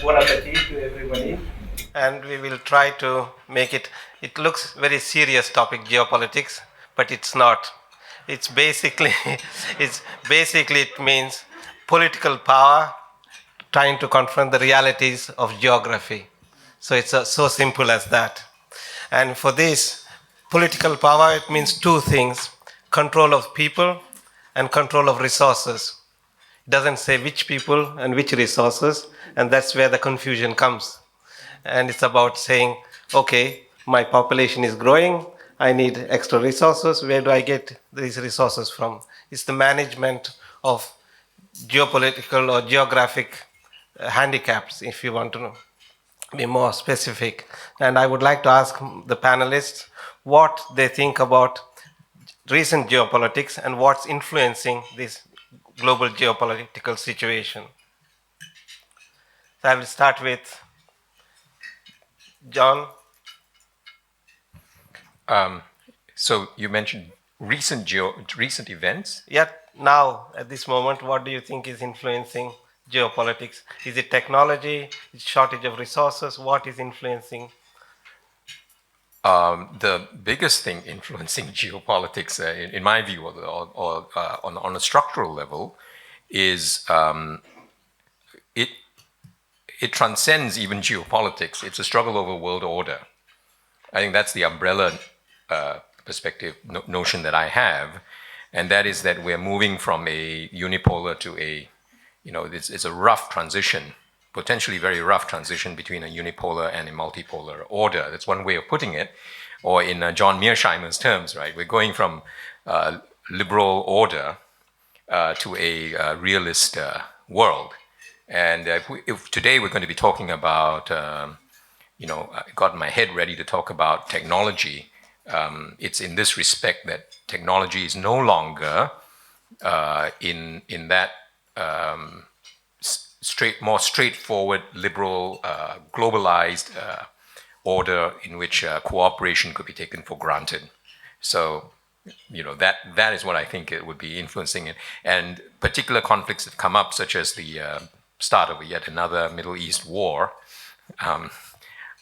Bon appetit to everybody. And we will try to make it. It looks very serious topic, geopolitics, but it's not. It's basically, it means political power trying to confront the realities of geography. So it's so simple as that. And for this, political power, it means two things: control of people and control of resources. It doesn't say which people and which resources, and that's where the confusion comes. And it's about saying, okay, my population is growing, I need extra resources, where do I get these resources from? It's the management of geopolitical or geographic handicaps, if you want to know, be more specific. And I would like to ask the panelists what they think about recent geopolitics and what's influencing this global geopolitical situation. So I will start with John. So you mentioned recent events. Yet now, at this moment, what do you think is influencing geopolitics? Is it technology? Is it shortage of resources? What is influencing? The biggest thing influencing geopolitics, in my view, or on a structural level, is it transcends even geopolitics. It's a struggle over world order. I think that's the umbrella perspective notion that I have, and that is that we're moving from a unipolar to it's a rough transition, potentially very rough transition between a unipolar and a multipolar order. That's one way of putting it, or in John Mearsheimer's terms, right? We're going from liberal order to a realist world. And if today we're going to be talking about, I got my head ready to talk about technology. It's in this respect that technology is no longer in that more straightforward, liberal, globalized order in which cooperation could be taken for granted. So, that is what I think it would be influencing it. And particular conflicts that come up, such as the start of yet another Middle East war,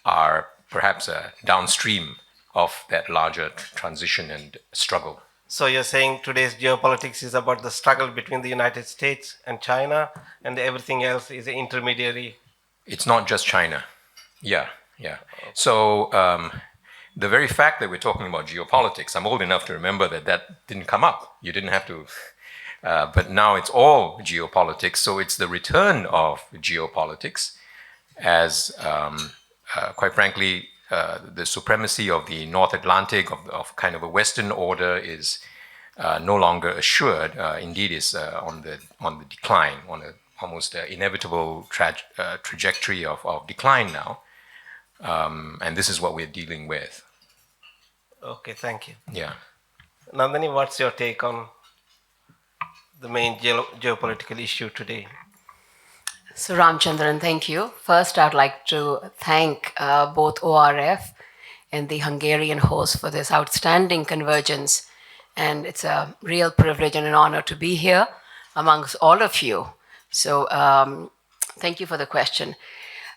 are perhaps downstream of that larger transition and struggle. So you're saying today's geopolitics is about the struggle between the United States and China, and everything else is an intermediary? It's not just China. Yeah. So the very fact that we're talking about geopolitics, I'm old enough to remember that didn't come up. You didn't have to, but now it's all geopolitics. So it's the return of geopolitics as, quite frankly, the supremacy of the North Atlantic, of kind of a Western order, is no longer assured. Indeed, is on the decline, on a almost inevitable trajectory of decline now. And this is what we're dealing with. Okay, thank you. Yeah. Nandini, what's your take on the main geopolitical issue today? So Ramchandran, thank you. First, I'd like to thank both ORF and the Hungarian host for this outstanding convergence. And it's a real privilege and an honor to be here amongst all of you. So thank you for the question.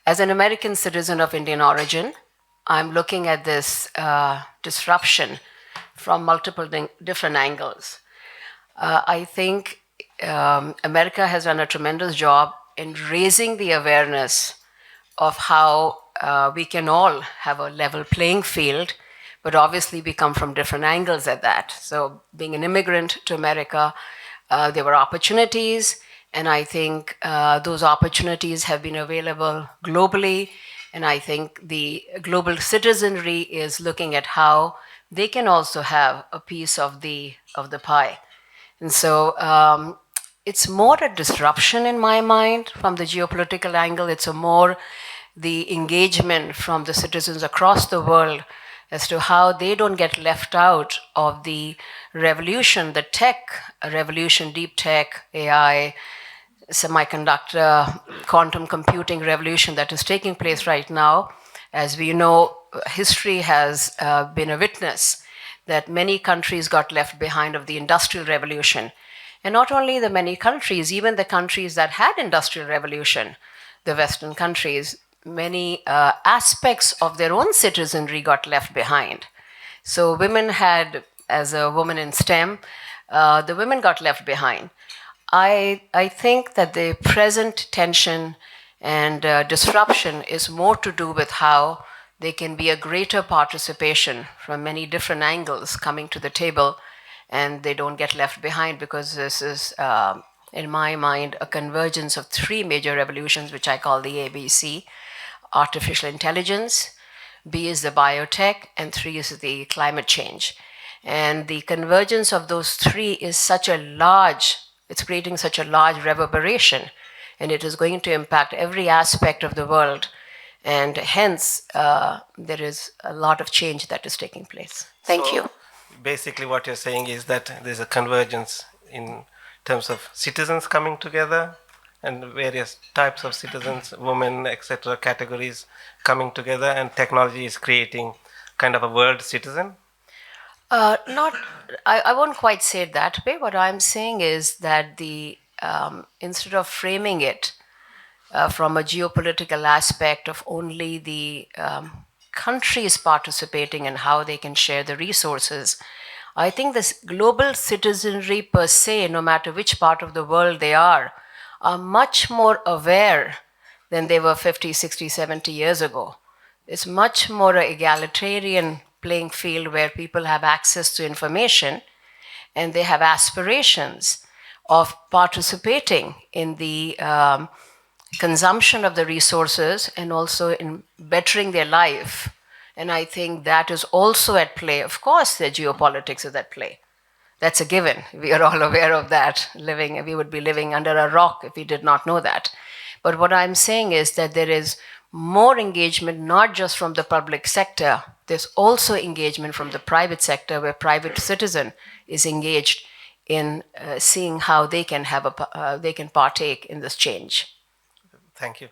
As an American citizen of Indian origin, I'm looking at this disruption from multiple different angles. I think America has done a tremendous job in raising the awareness of how we can all have a level playing field, but obviously we come from different angles at that. So being an immigrant to America, there were opportunities, and I think those opportunities have been available globally, and I think the global citizenry is looking at how they can also have a piece of the pie. And so it's more a disruption in my mind from the geopolitical angle. It's a more the engagement from the citizens across the world as to how they don't get left out of the revolution, the tech revolution, deep tech, AI, semiconductor, quantum computing revolution that is taking place right now. As we know, history has been a witness that many countries got left behind of the Industrial Revolution. And not only the many countries, even the countries that had Industrial Revolution, the Western countries, many aspects of their own citizenry got left behind. So women had, as a woman in STEM, the women got left behind. I think that the present tension and disruption is more to do with how there can be a greater participation from many different angles coming to the table, and they don't get left behind, because this is, in my mind, a convergence of three major revolutions, which I call the ABC: artificial intelligence, B is the biotech, and three is the climate change. And the convergence of those three is it's creating such a large reverberation, and it is going to impact every aspect of the world. And hence, there is a lot of change that is taking place. Thank you. Basically, what you're saying is that there's a convergence in terms of citizens coming together and various types of citizens, women, etc., categories coming together, and technology is creating kind of a world citizen. Not, I won't quite say it that way. What I'm saying is that instead of framing it from a geopolitical aspect of only the countries participating and how they can share the resources, I think this global citizenry per se, no matter which part of the world they are much more aware than they were 50, 60, 70 years ago. It's much more an egalitarian playing field where people have access to information and they have aspirations of participating in the consumption of the resources and also in bettering their life. And I think that is also at play. Of course, the geopolitics is at play. That's a given. We are all aware of that. We would be living under a rock if we did not know that. But what I'm saying is that there is more engagement, not just from the public sector. There's also engagement from the private sector, where private citizen is engaged in seeing how they can they can partake in this change. Thank you.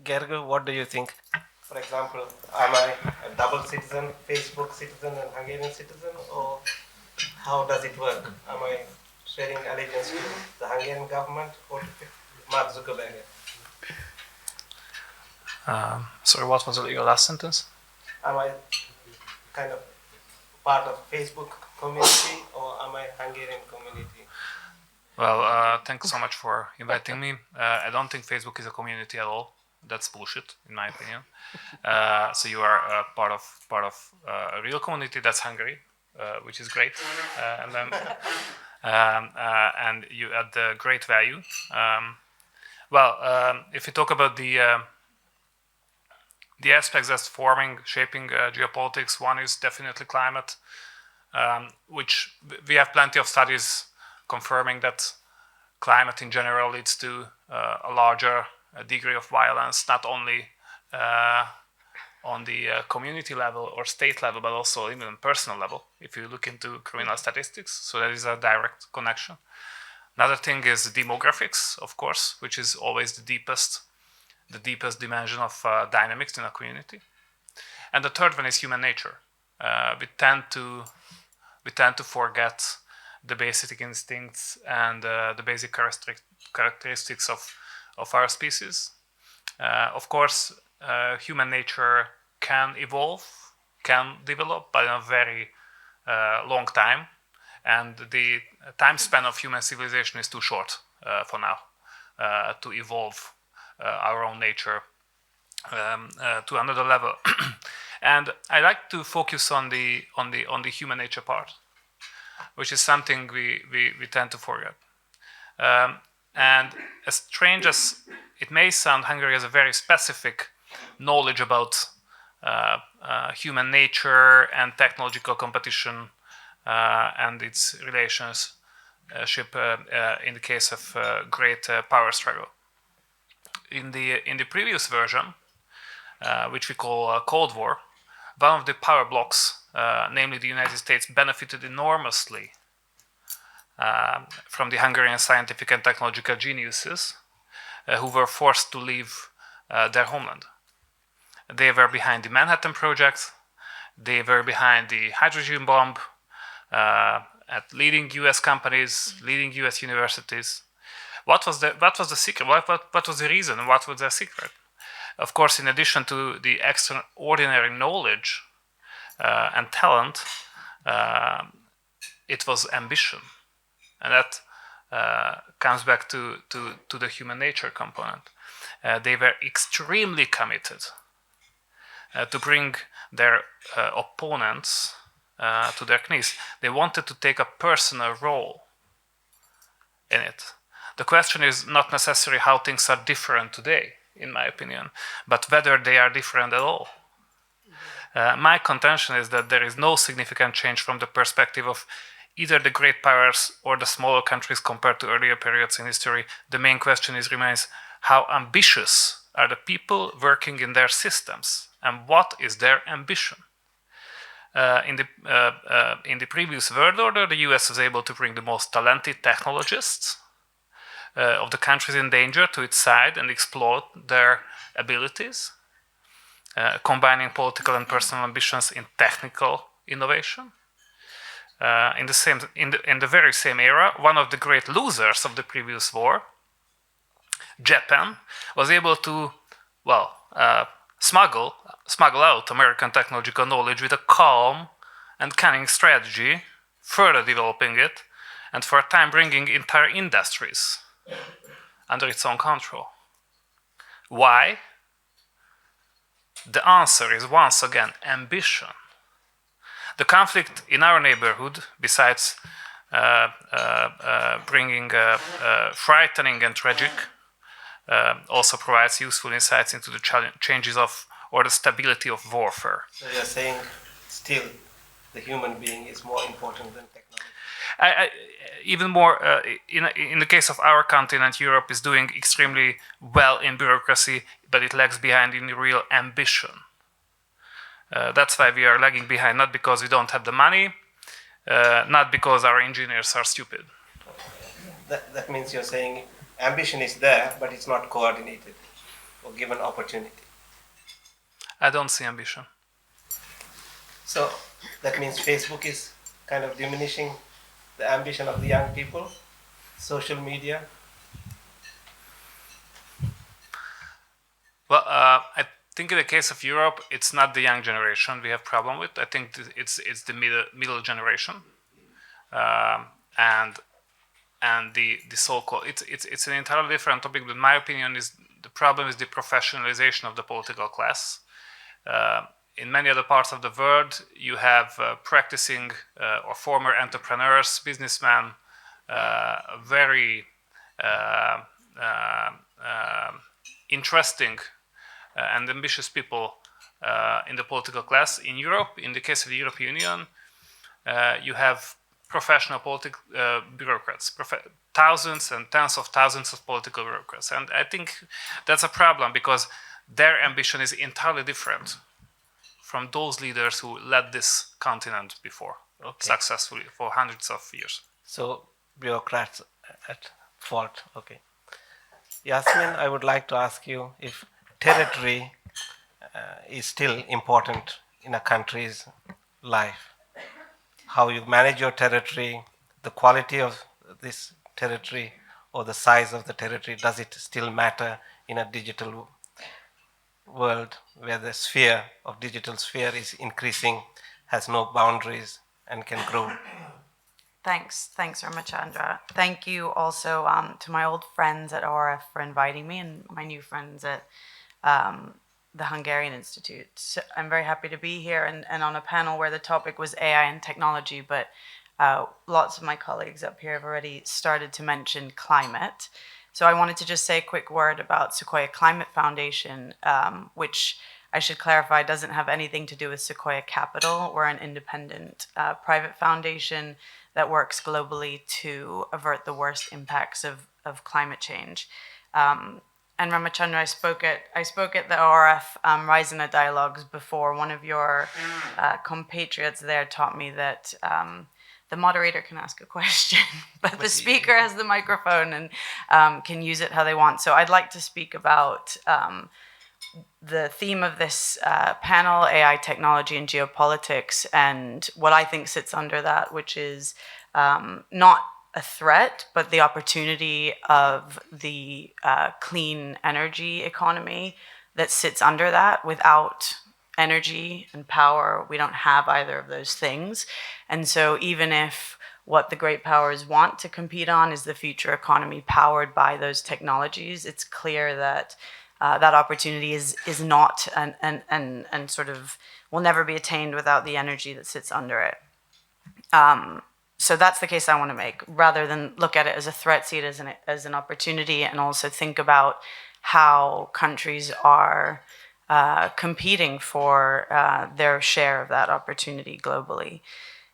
Gergo, what do you think? For example, am I a double citizen, Facebook citizen and Hungarian citizen, or how does it work? Am I sharing allegiance to the Hungarian government or to Mark Zuckerberg? Sorry, what was your last sentence? Am I kind of part of Facebook community or am I Hungarian community? Well, thanks so much for inviting me. I don't think Facebook is a community at all. That's bullshit, in my opinion. So you are part of a real community. That's Hungary, which is great, and you add great value. If you talk about the aspects that's shaping geopolitics, one is definitely climate, which we have plenty of studies confirming that climate in general leads to a larger degree of violence, not only on the community level or state level, but also even on personal level, if you look into criminal statistics. So there is a direct connection. Another thing is demographics, of course, which is always the deepest dimension of dynamics in a community. And the third one is human nature. We tend to forget the basic instincts and the basic characteristics of our species. Of course, human nature can evolve, can develop, but in a very long time. And the time span of human civilization is too short for now to evolve our own nature to another level. And I like to focus on the human nature part, which is something we tend to forget. And as strange as it may sound, Hungary has a very specific knowledge about human nature and technological competition and its relationship in the case of great power struggle. In the previous version, which we call Cold War, one of the power blocks, namely the United States, benefited enormously from the Hungarian scientific and technological geniuses who were forced to leave their homeland. They were behind the Manhattan Project, they were behind the hydrogen bomb, at leading US companies, leading US universities. What was the secret? What was the reason? What was their secret? Of course, in addition to the extraordinary knowledge and talent, it was ambition, and that comes back to the human nature component. They were extremely committed to bring their opponents to their knees. They wanted to take a personal role in it. The question is not necessarily how things are different today, in my opinion, but whether they are different at all. My contention is that there is no significant change from the perspective of either the great powers or the smaller countries compared to earlier periods in history. The main question remains how ambitious are the people working in their systems, and what is their ambition? In the previous world order, the US was able to bring the most talented technologists of the countries in danger to its side and exploit their abilities, combining political and personal ambitions in technical innovation. In the very same era, one of the great losers of the previous war, Japan, was able to, smuggle out American technological knowledge with a calm and cunning strategy, further developing it, and for a time bringing entire industries under its own control. Why? The answer is once again ambition. The conflict in our neighborhood, besides bringing frightening and tragic, also provides useful insights into the changes of or the stability of warfare. So you're saying still the human being is more important than technology? Even more, in the case of our continent, Europe is doing extremely well in bureaucracy, but it lags behind in real ambition. That's why we are lagging behind, not because we don't have the money, not because our engineers are stupid. That means you're saying ambition is there, but it's not coordinated or given opportunity. I don't see ambition. So that means Facebook is kind of diminishing the ambition of the young people, social media. Well, I think in the case of Europe, it's not the young generation we have problem with. I think it's the middle generation, and the so-called it's an entirely different topic. But my opinion is the problem is the professionalization of the political class. In many other parts of the world, you have practicing or former entrepreneurs, businessmen, very interesting and ambitious people in the political class. In Europe, in the case of the European Union, you have professional bureaucrats, thousands and tens of thousands of political bureaucrats. And I think that's a problem because their ambition is entirely different from those leaders who led this continent before successfully for hundreds of years. So bureaucrats at fault. Okay. Yasmin, I would like to ask you if territory is still important in a country's life. How you manage your territory, the quality of this territory or the size of the territory, does it still matter in a digital world where the sphere of digital sphere is increasing, has no boundaries and can grow? Thanks very much, Andra. Thank you also to my old friends at ORF for inviting me and my new friends at the Hungarian Institute. So I'm very happy to be here and on a panel where the topic was AI and technology, but lots of my colleagues up here have already started to mention climate. So I wanted to just say a quick word about Sequoia Climate Foundation, which I should clarify doesn't have anything to do with Sequoia Capital. We're an independent private foundation that works globally to avert the worst impacts of climate change. And Ramachandra, I spoke at the ORF Rising Dialogues before. One of your compatriots there taught me that the moderator can ask a question, but the speaker has the microphone and can use it how they want. So I'd like to speak about the theme of this panel, AI, technology, and geopolitics, and what I think sits under that, which is not a threat, but the opportunity of the clean energy economy that sits under that. Without energy and power, we don't have either of those things. And so even if what the great powers want to compete on is the future economy powered by those technologies, it's clear that that opportunity is not and sort of will never be attained without the energy that sits under it. So that's the case I want to make. Rather than look at it as a threat, see it as an opportunity, and also think about how countries are competing for their share of that opportunity globally.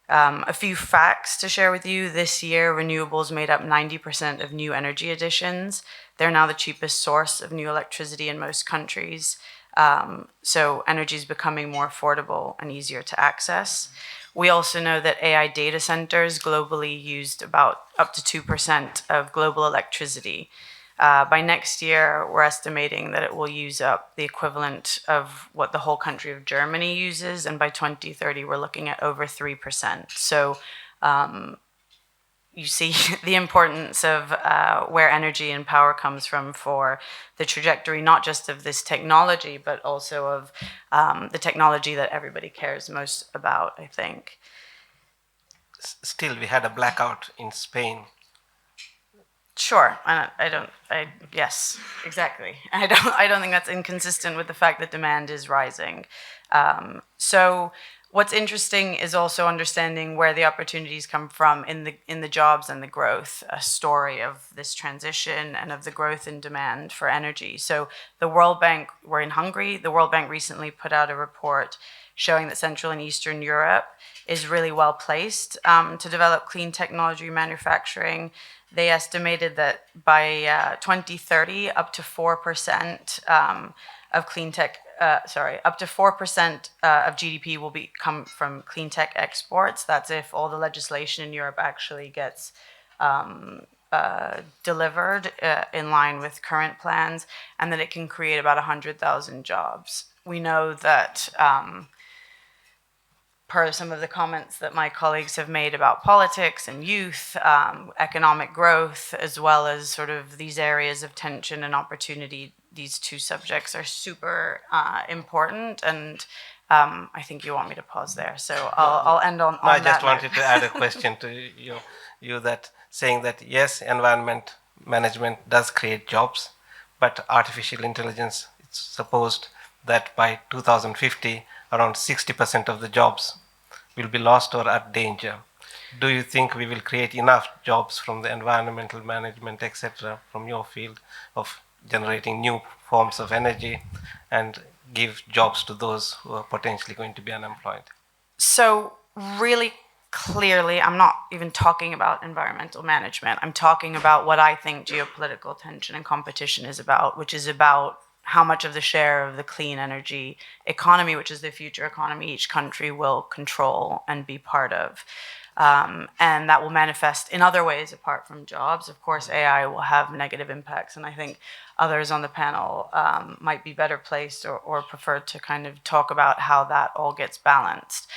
A few facts to share with you. This year, renewables made up 90% of new energy additions. They're now the cheapest source of new electricity in most countries. So energy is becoming more affordable and easier to access. We also know that AI data centers globally used about up to 2% of global electricity. By next year, we're estimating that it will use up the equivalent of what the whole country of Germany uses, and by 2030, we're looking at over 3%. So you see the importance of where energy and power comes from for the trajectory, not just of this technology, but also of the technology that everybody cares most about, I think. Still, we had a blackout in Spain. Sure, yes, exactly. I don't think that's inconsistent with the fact that demand is rising. So what's interesting is also understanding where the opportunities come from in the jobs and the growth, a story of this transition and of the growth in demand for energy. So the World Bank, we're in Hungary, the World Bank recently put out a report showing that Central and Eastern Europe is really well placed to develop clean technology manufacturing. They estimated that by 2030, up to 4% of clean tech, up to 4% of GDP will come from clean tech exports. That's if all the legislation in Europe actually gets delivered in line with current plans, and that it can create about 100,000 jobs. We know that per some of the comments that my colleagues have made about politics and youth, economic growth, as well as sort of these areas of tension and opportunity, these two subjects are super important. And I think you want me to pause there. So I'll end on that. I just wanted to add a question to you that saying that, yes, environment management does create jobs, but artificial intelligence, it's supposed that by 2050, around 60% of the jobs will be lost or at danger. Do you think we will create enough jobs from the environmental management, etc., from your field of generating new forms of energy and give jobs to those who are potentially going to be unemployed? So really clearly, I'm not even talking about environmental management. I'm talking about what I think geopolitical tension and competition is about, which is about how much of the share of the clean energy economy, which is the future economy, each country will control and be part of. And that will manifest in other ways apart from jobs. Of course, AI will have negative impacts, and I think others on the panel might be better placed or prefer to kind of talk about how that all gets balanced.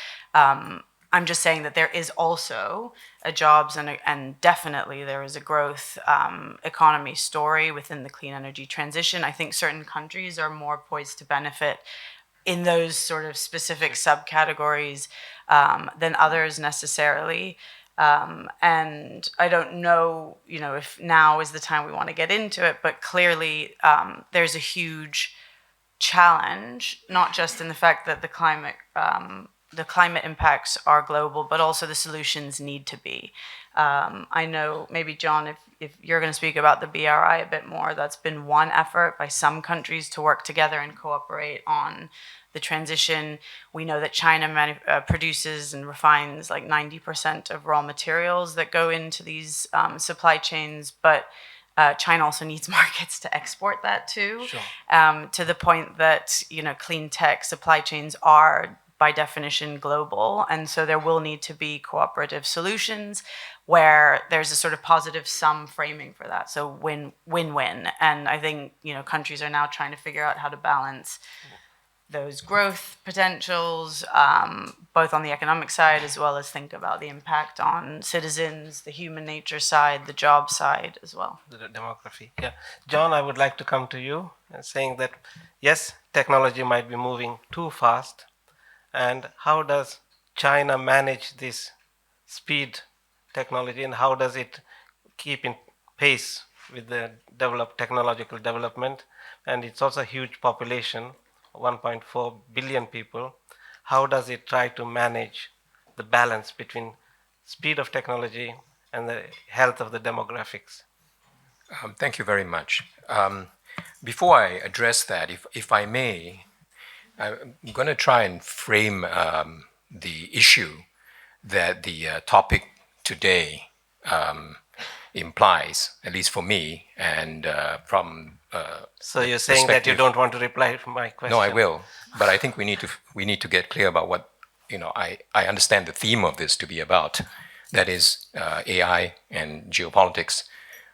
I'm just saying that there is also a jobs and definitely there is a growth economy story within the clean energy transition. I think certain countries are more poised to benefit in those sort of specific subcategories than others necessarily. And I don't know, if now is the time we want to get into it, but clearly there's a huge challenge, not just in the fact that the climate impacts are global, but also the solutions need to be. I know maybe, John, if you're going to speak about the BRI a bit more, that's been one effort by some countries to work together and cooperate on the transition. We know that China produces and refines like 90% of raw materials that go into these supply chains, but China also needs markets to export that to. Sure. To the point that clean tech supply chains are by definition global, and so there will need to be cooperative solutions where there's a sort of positive sum framing for that. So win-win. And I think countries are now trying to figure out how to balance those growth potentials, both on the economic side as well as think about the impact on citizens, the human nature side, the job side as well. The demography. Yeah. John, I would like to come to you saying that, yes, technology might be moving too fast. And how does China manage this speed technology, and how does it keep in pace with the technological development? And it's also a huge population, 1.4 billion people. How does it try to manage the balance between speed of technology and the health of the demographics? Thank you very much. Before I address that, if I may, I'm going to try and frame the issue that the topic today implies, at least for me, and from so you're saying that you don't want to reply to my question? No, I will, but I think we need to get clear about what I understand the theme of this to be about. That is AI and geopolitics,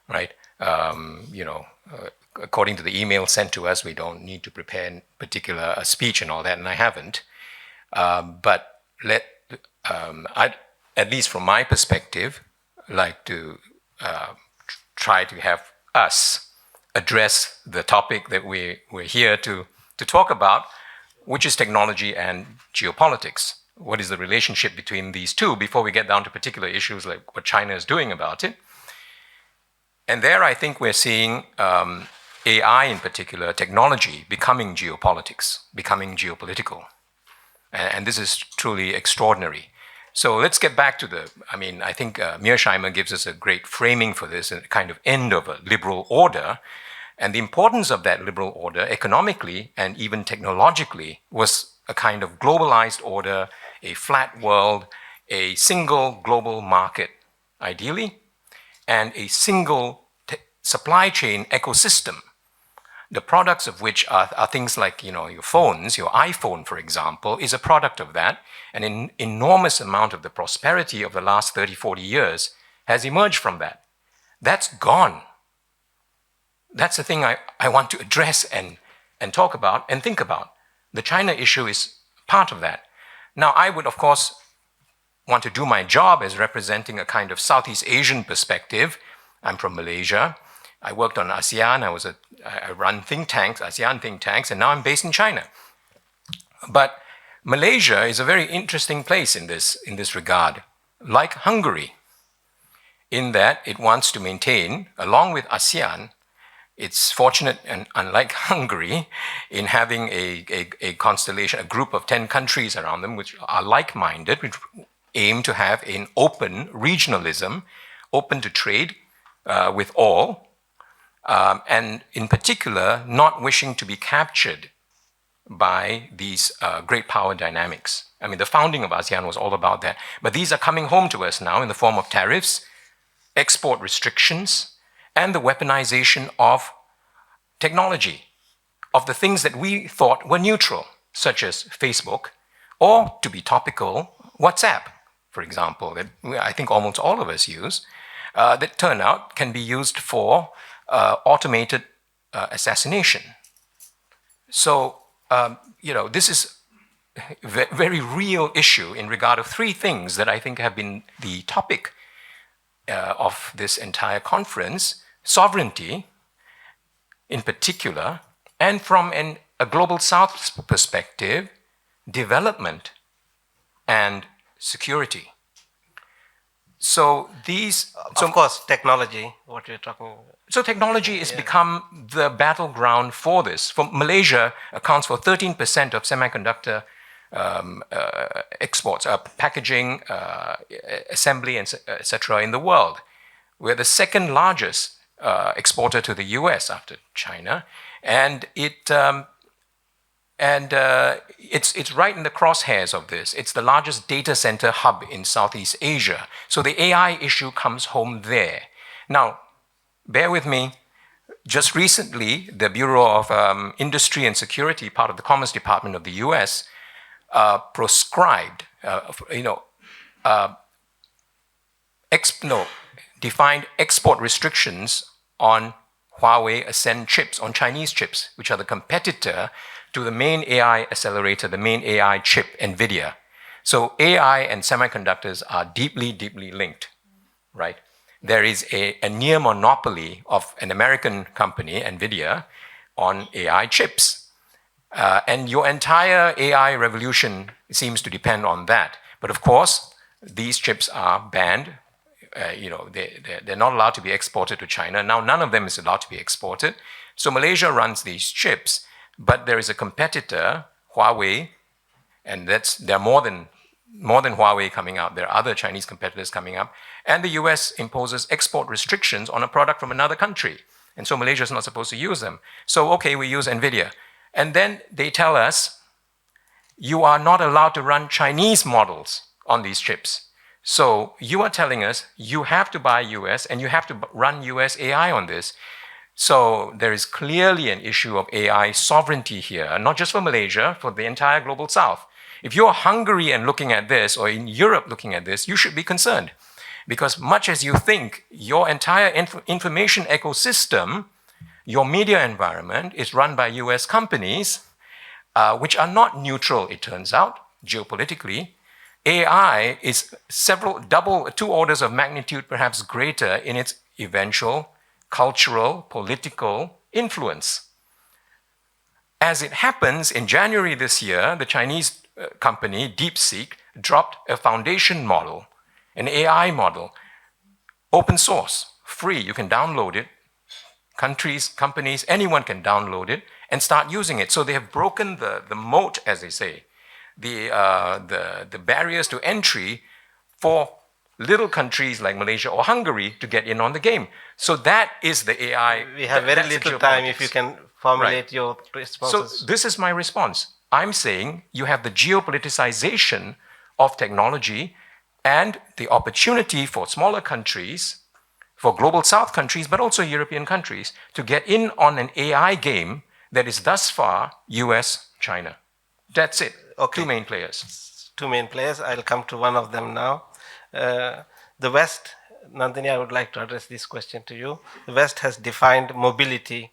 right? According to the email sent to us, we don't need to prepare a particular speech and all that, and I haven't. But I, at least from my perspective, like to try to have us address the topic that we're here to talk about, which is technology and geopolitics. What is the relationship between these two before we get down to particular issues like what China is doing about it? And there I think we're seeing AI in particular, technology, becoming geopolitics, becoming geopolitical. And this is truly extraordinary. So let's get back to I think Mearsheimer gives us a great framing for this, a kind of end of a liberal order. And the importance of that liberal order economically and even technologically was a kind of globalized order, a flat world, a single global market, ideally, and a single supply chain ecosystem, the products of which are things like your phones. Your iPhone, for example, is a product of that. And an enormous amount of the prosperity of the last 30, 40 years has emerged from that. That's gone. That's the thing I want to address and talk about and think about. The China issue is part of that. Now, I would, of course, want to do my job as representing a kind of Southeast Asian perspective. I'm from Malaysia. I worked on ASEAN. I run think tanks, ASEAN think tanks, and now I'm based in China. But Malaysia is a very interesting place in this regard, like Hungary, in that it wants to maintain, along with ASEAN, it's fortunate, and unlike Hungary, in having a constellation, a group of 10 countries around them which are like-minded, which aim to have an open regionalism, open to trade with all, and in particular, not wishing to be captured by these great power dynamics. I mean, the founding of ASEAN was all about that. But these are coming home to us now in the form of tariffs, export restrictions, and the weaponization of technology, of the things that we thought were neutral, such as Facebook, or, to be topical, WhatsApp, for example, that I think almost all of us use, that turn out can be used for automated assassination. So, this is a very real issue in regard of three things that I think have been the topic of this entire conference: sovereignty, in particular, and from a global South perspective, development and security. So these... of course, technology, what you're talking about. So technology has become the battleground for this. For Malaysia accounts for 13% of semiconductor exports, packaging, assembly, etc. in the world. We're the second largest exporter to the US after China, and it's right in the crosshairs of this. It's the largest data center hub in Southeast Asia. So the AI issue comes home there. Now, bear with me. Just recently, the Bureau of Industry and Security, part of the Commerce Department of the US, defined export restrictions on Huawei Ascend chips, on Chinese chips, which are the competitor to the main AI accelerator, the main AI chip, NVIDIA. So AI and semiconductors are deeply, deeply linked, right? There is a near monopoly of an American company, NVIDIA, on AI chips. And your entire AI revolution seems to depend on that. But of course, these chips are banned. They're not allowed to be exported to China. Now, none of them is allowed to be exported. So Malaysia runs these chips, but there is a competitor, Huawei, and there are more than Huawei coming out. There are other Chinese competitors coming up. And the US imposes export restrictions on a product from another country. And so Malaysia is not supposed to use them. So, okay, we use NVIDIA. And then they tell us, you are not allowed to run Chinese models on these chips. So you are telling us you have to buy US and you have to run US AI on this. So there is clearly an issue of AI sovereignty here, not just for Malaysia, for the entire global south. If you're Hungary and looking at this, or in Europe looking at this, you should be concerned. Because much as you think your entire information ecosystem, your media environment is run by US companies, which are not neutral, it turns out, geopolitically, AI is two orders of magnitude perhaps greater in its eventual cultural, political influence. As it happens, in January this year, the Chinese company DeepSeek dropped a foundation model, an AI model, open source, free, you can download it. Countries, companies, anyone can download it and start using it. So they have broken the moat, as they say, the barriers to entry for little countries like Malaysia or Hungary to get in on the game. So that is the AI. We have very little time. If you can formulate your responses. So this is my response. I'm saying you have the geopoliticization of technology and the opportunity for smaller countries, for global south countries, but also European countries, to get in on an AI game that is thus far US, China. That's it. Okay. Two main players. Two main players. I'll come to one of them now. The West, Nandini, I would like to address this question to you. The West has defined mobility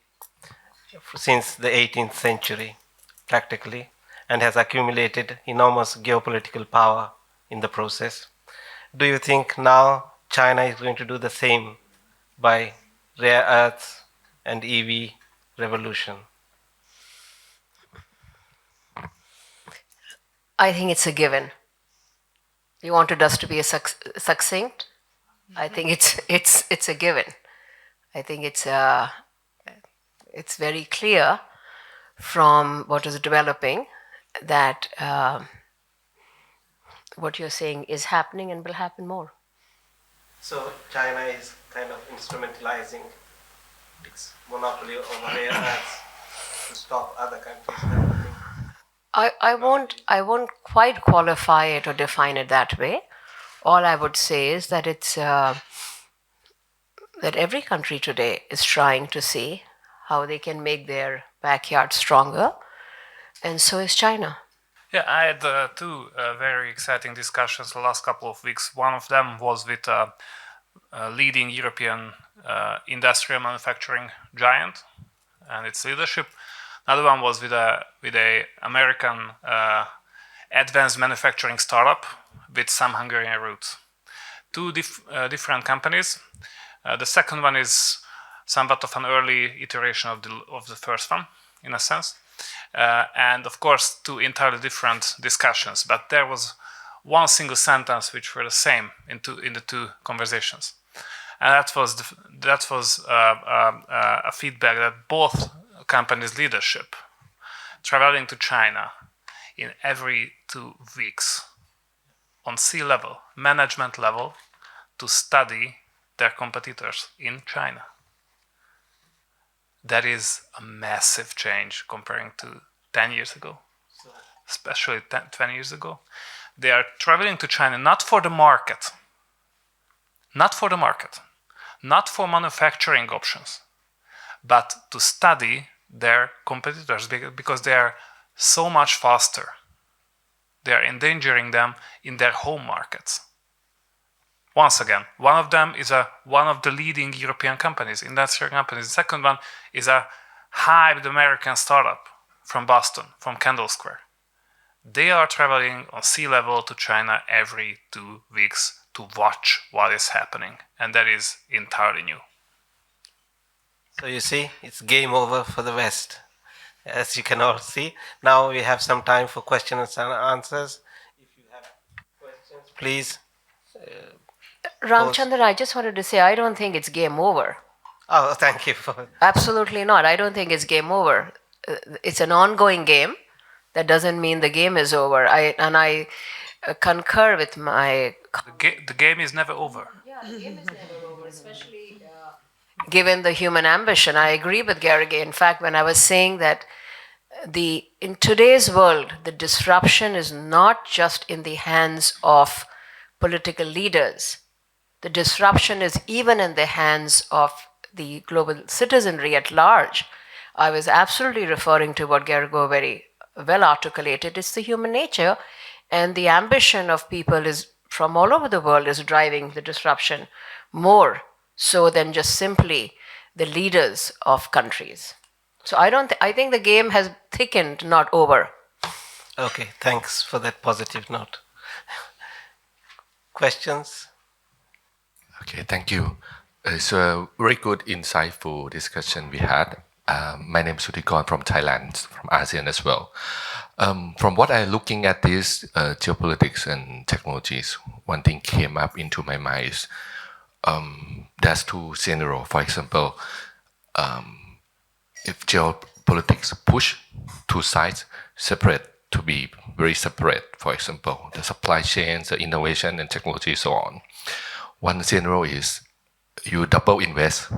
since the 18th century, practically, and has accumulated enormous geopolitical power in the process. Do you think now China is going to do the same by rare earths and EV revolution? I think it's a given. You wanted us to be succinct. I think it's a given. I think it's very clear from what is developing that what you're saying is happening and will happen more. So China is kind of instrumentalizing its monopoly over rare earths to stop other countries. I won't quite qualify it or define it that way. All I would say is that it's that every country today is trying to see how they can make their backyard stronger, and so is China. Yeah, I had two very exciting discussions the last couple of weeks. One of them was with a leading European industrial manufacturing giant and its leadership. Another one was with a American advanced manufacturing startup with some Hungarian roots. Two different companies. The second one is somewhat of an early iteration of the first one, in a sense. And of course, two entirely different discussions. But there was one single sentence which were the same in the two conversations, and that was a feedback that both companies' leadership traveling to China in every 2 weeks on C-level, management level, to study their competitors in China. That is a massive change comparing to 10 years ago, especially 20 years ago. They are traveling to China not for the market, not for manufacturing options, but to study their competitors because they are so much faster. They are endangering them in their home markets. Once again, one of them is one of the leading European companies, industrial companies. The second one is a hyped American startup from Boston, from Kendall Square. They are traveling on sea level to China every 2 weeks to watch what is happening, and that is entirely new. So you see, it's game over for the West, as you can all see. Now we have some time for questions and answers. If you have questions, please. Ramchandra, I just wanted to say, I don't think it's game over. Oh, thank you for. Absolutely not. I don't think it's game over. It's an ongoing game. That doesn't mean the game is over. I concur with my. The game is never over. Yeah, the game is never over, especially given the human ambition. I agree with Garrigue. In fact, when I was saying that in today's world, the disruption is not just in the hands of political leaders. The disruption is even in the hands of the global citizenry at large. I was absolutely referring to what Garrigue very well articulated. It's the human nature, and the ambition of people is from all over the world is driving the disruption more so than just simply the leaders of countries. So I think the game has thickened, not over. Okay, thanks for that positive note. Questions? Okay, thank you. It's a very good, insightful discussion we had. My name is Sutikon from Thailand, from ASEAN as well. From what I'm looking at this geopolitics and technologies, one thing came up into my mind is there's two scenarios. For example, if geopolitics push two sides separate to be very separate, for example, the supply chains, the innovation and technology, so on. One scenario is you double invest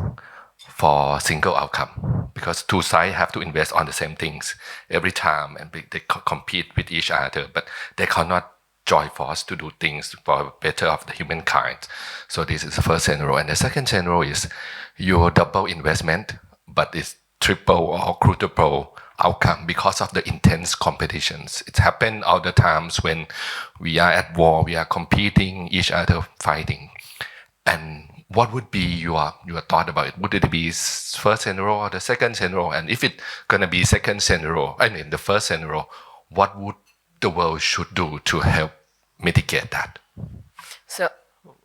for single outcome because two sides have to invest on the same things every time and they compete with each other, but they cannot join force to do things for better of the humankind. So this is the first scenario. And the second scenario is your double investment, but it's triple or quadruple outcome because of the intense competitions. It happens all the times when we are at war, we are competing each other, fighting. And what would be your thought about it? Would it be first scenario or the second scenario? And if it's gonna be second scenario, the first scenario, what would the world should do to help mitigate that? So,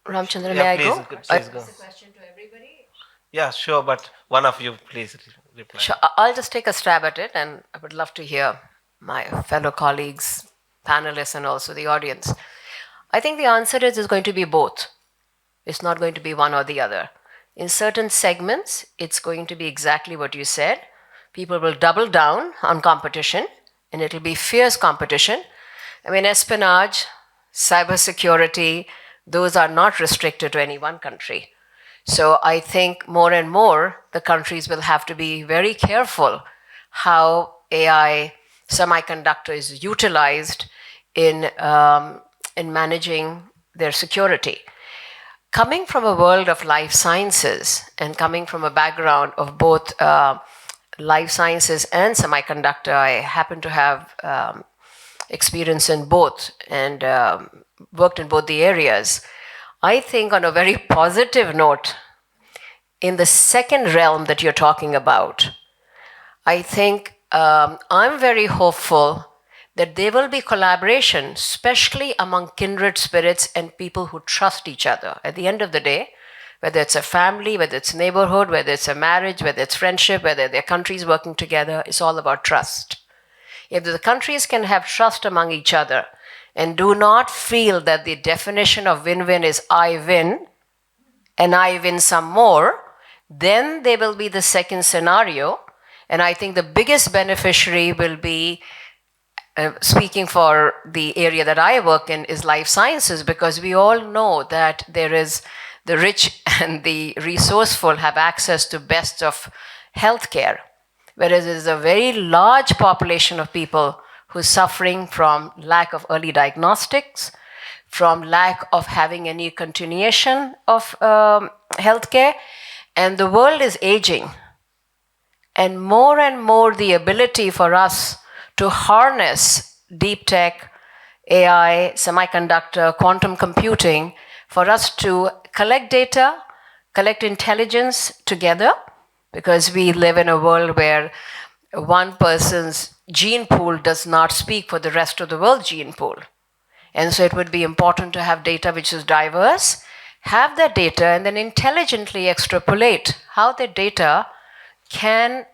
Ramchandra, Yeah, may please, I go? please go. Is the question to everybody? Yeah, sure, but one of you please reply. Sure, I'll just take a stab at it, and I would love to hear my fellow colleagues, panelists, and also the audience. I think the answer is going to be both. It's not going to be one or the other. In certain segments, it's going to be exactly what you said. People will double down on competition, and it'll be fierce competition. I mean, espionage, cybersecurity, those are not restricted to any one country. So I think more and more the countries will have to be very careful how AI semiconductor is utilized in managing their security. Coming from a world of life sciences and coming from a background of both life sciences and semiconductor, I happen to have experience in both and worked in both the areas. I think on a very positive note, in the second realm that you're talking about, I think I'm very hopeful that there will be collaboration, especially among kindred spirits and people who trust each other. At the end of the day, whether it's a family, whether it's neighborhood, whether it's a marriage, whether it's friendship, whether they're countries working together, it's all about trust. If the countries can have trust among each other and do not feel that the definition of win-win is I win and I win some more, then there will be the second scenario. And I think the biggest beneficiary will be speaking for the area that I work in is life sciences, because we all know that there is the rich and the resourceful have access to best of healthcare, whereas there is a very large population of people who's suffering from lack of early diagnostics, from lack of having any continuation of healthcare, and the world is aging. And more the ability for us to harness deep tech, AI, semiconductor, quantum computing, for us to collect data, collect intelligence together, because we live in a world where one person's gene pool does not speak for the rest of the world's gene pool. And so it would be important to have data which is diverse, have that data, and then intelligently extrapolate how the data can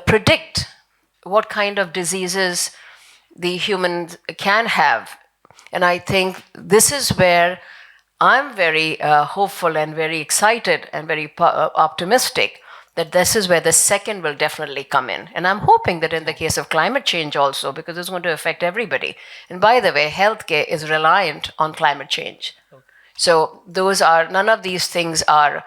predict what kind of diseases the humans can have. And I think this is where I'm very hopeful and very excited and very optimistic that this is where the second will definitely come in. And I'm hoping that in the case of climate change also, because it's going to affect everybody. And by the way, healthcare is reliant on climate change. So none of these things are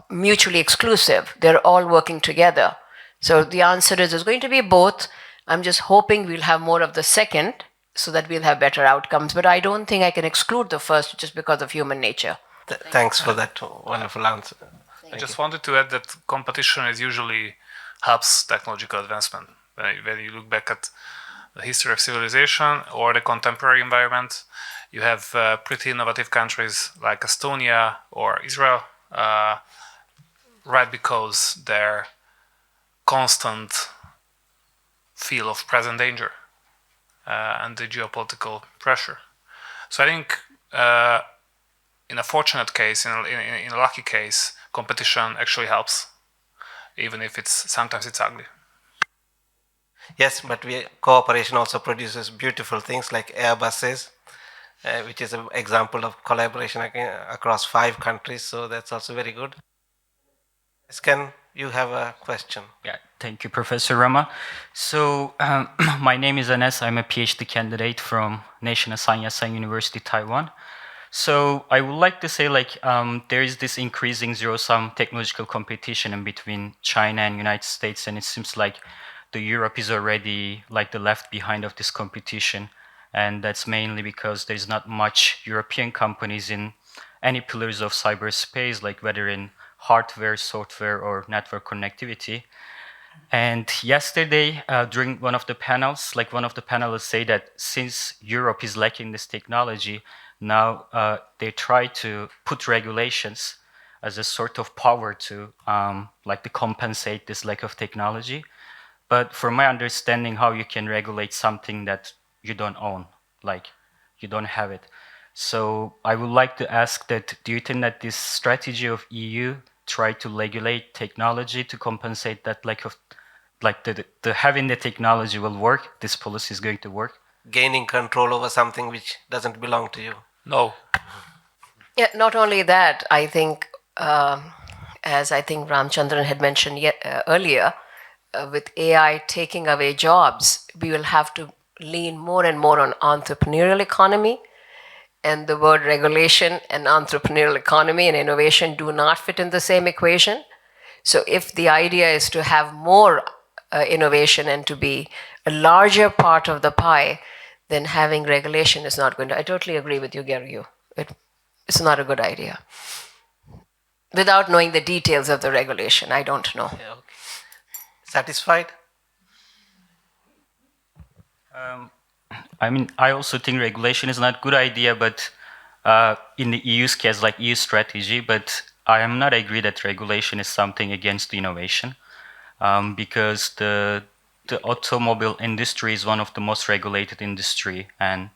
mutually exclusive. They're all working together. So the answer is, it's going to be both. I'm just hoping we'll have more of the second so that we'll have better outcomes. But I don't think I can exclude the first just because of human nature. Thanks for that wonderful answer. I just wanted to add that competition usually helps technological advancement. When you look back at the history of civilization or the contemporary environment, you have pretty innovative countries like Estonia or Israel, right because their constant feel of present danger and the geopolitical pressure. So I think in a fortunate case, in a lucky case, competition actually helps, even if sometimes it's ugly. Yes, but cooperation also produces beautiful things like Airbuses, which is an example of collaboration across 5 countries. So that's also very good. Ken, you have a question. Yeah, thank you, Professor Rama. So my name is Anes. I'm a PhD candidate from National Sanyasang University, Taiwan. So I would like to say, there is this increasing zero-sum technological competition in between China and United States, and it seems like Europe is already the left behind of this competition, and that's mainly because there's not much European companies in any pillars of cyberspace, whether in hardware, software, or network connectivity. And yesterday, during one of the panels, one of the panelists say that since Europe is lacking this technology, now they try to put regulations as a sort of power to to compensate this lack of technology. But from my understanding, how you can regulate something that you don't own, you don't have it. So I would like to ask that, do you think that this strategy of EU try to regulate technology to compensate that lack of, the having the technology will work, this policy is going to work? Gaining control over something which doesn't belong to you. No. Yeah, not only that, I think, as I think Ramchandran had mentioned earlier, with AI taking away jobs, we will have to lean more and more on entrepreneurial economy. And the word regulation and entrepreneurial economy and innovation do not fit in the same equation. So if the idea is to have more innovation and to be a larger part of the pie, then having regulation is not going to. I totally agree with you, Gary. It's not a good idea. Without knowing the details of the regulation, I don't know. Yeah, okay. Satisfied? I also think regulation is not a good idea, but in the EU's case, EU strategy, but I am not agree that regulation is something against innovation, because the automobile industry is one of the most regulated industry, and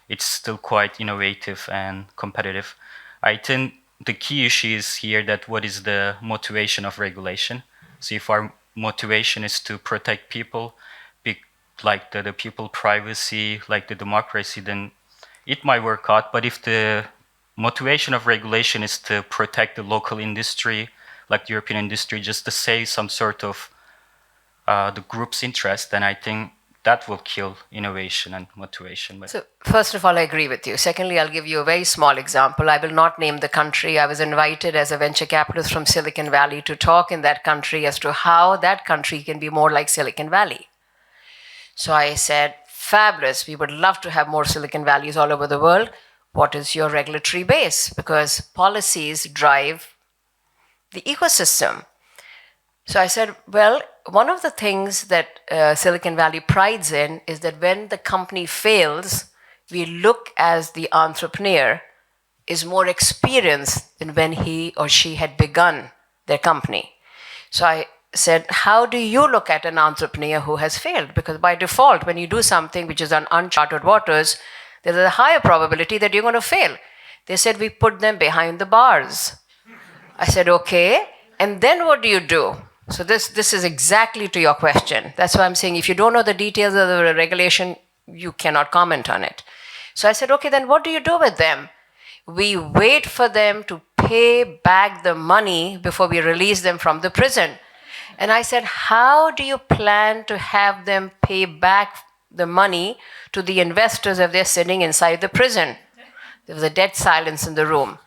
it's still quite innovative and competitive. I think the key issue is here that what is the motivation of regulation. So if our motivation is to protect people, the people privacy, the democracy, then it might work out. But if the motivation of regulation is to protect the local industry, the European industry, just to save some sort of the group's interest, then I think that will kill innovation and motivation. So first of all, I agree with you. Secondly, I'll give you a very small example. I will not name the country. I was invited as a venture capitalist from Silicon Valley to talk in that country as to how that country can be more like Silicon Valley. So I said, fabulous, we would love to have more Silicon Valleys all over the world. What is your regulatory base? Because policies drive the ecosystem. So I said, well, one of the things that Silicon Valley prides in is that when the company fails, we look as the entrepreneur is more experienced than when he or she had begun their company. So said, how do you look at an entrepreneur who has failed? Because by default, when you do something which is on uncharted waters, there's a higher probability that you're going to fail. They said, we put them behind the bars. I said, okay. And then what do you do? So this is exactly to your question. That's why I'm saying if you don't know the details of the regulation, you cannot comment on it. So I said, okay, then what do you do with them? We wait for them to pay back the money before we release them from the prison. And I said, how do you plan to have them pay back the money to the investors if they're sitting inside the prison? There was a dead silence in the room.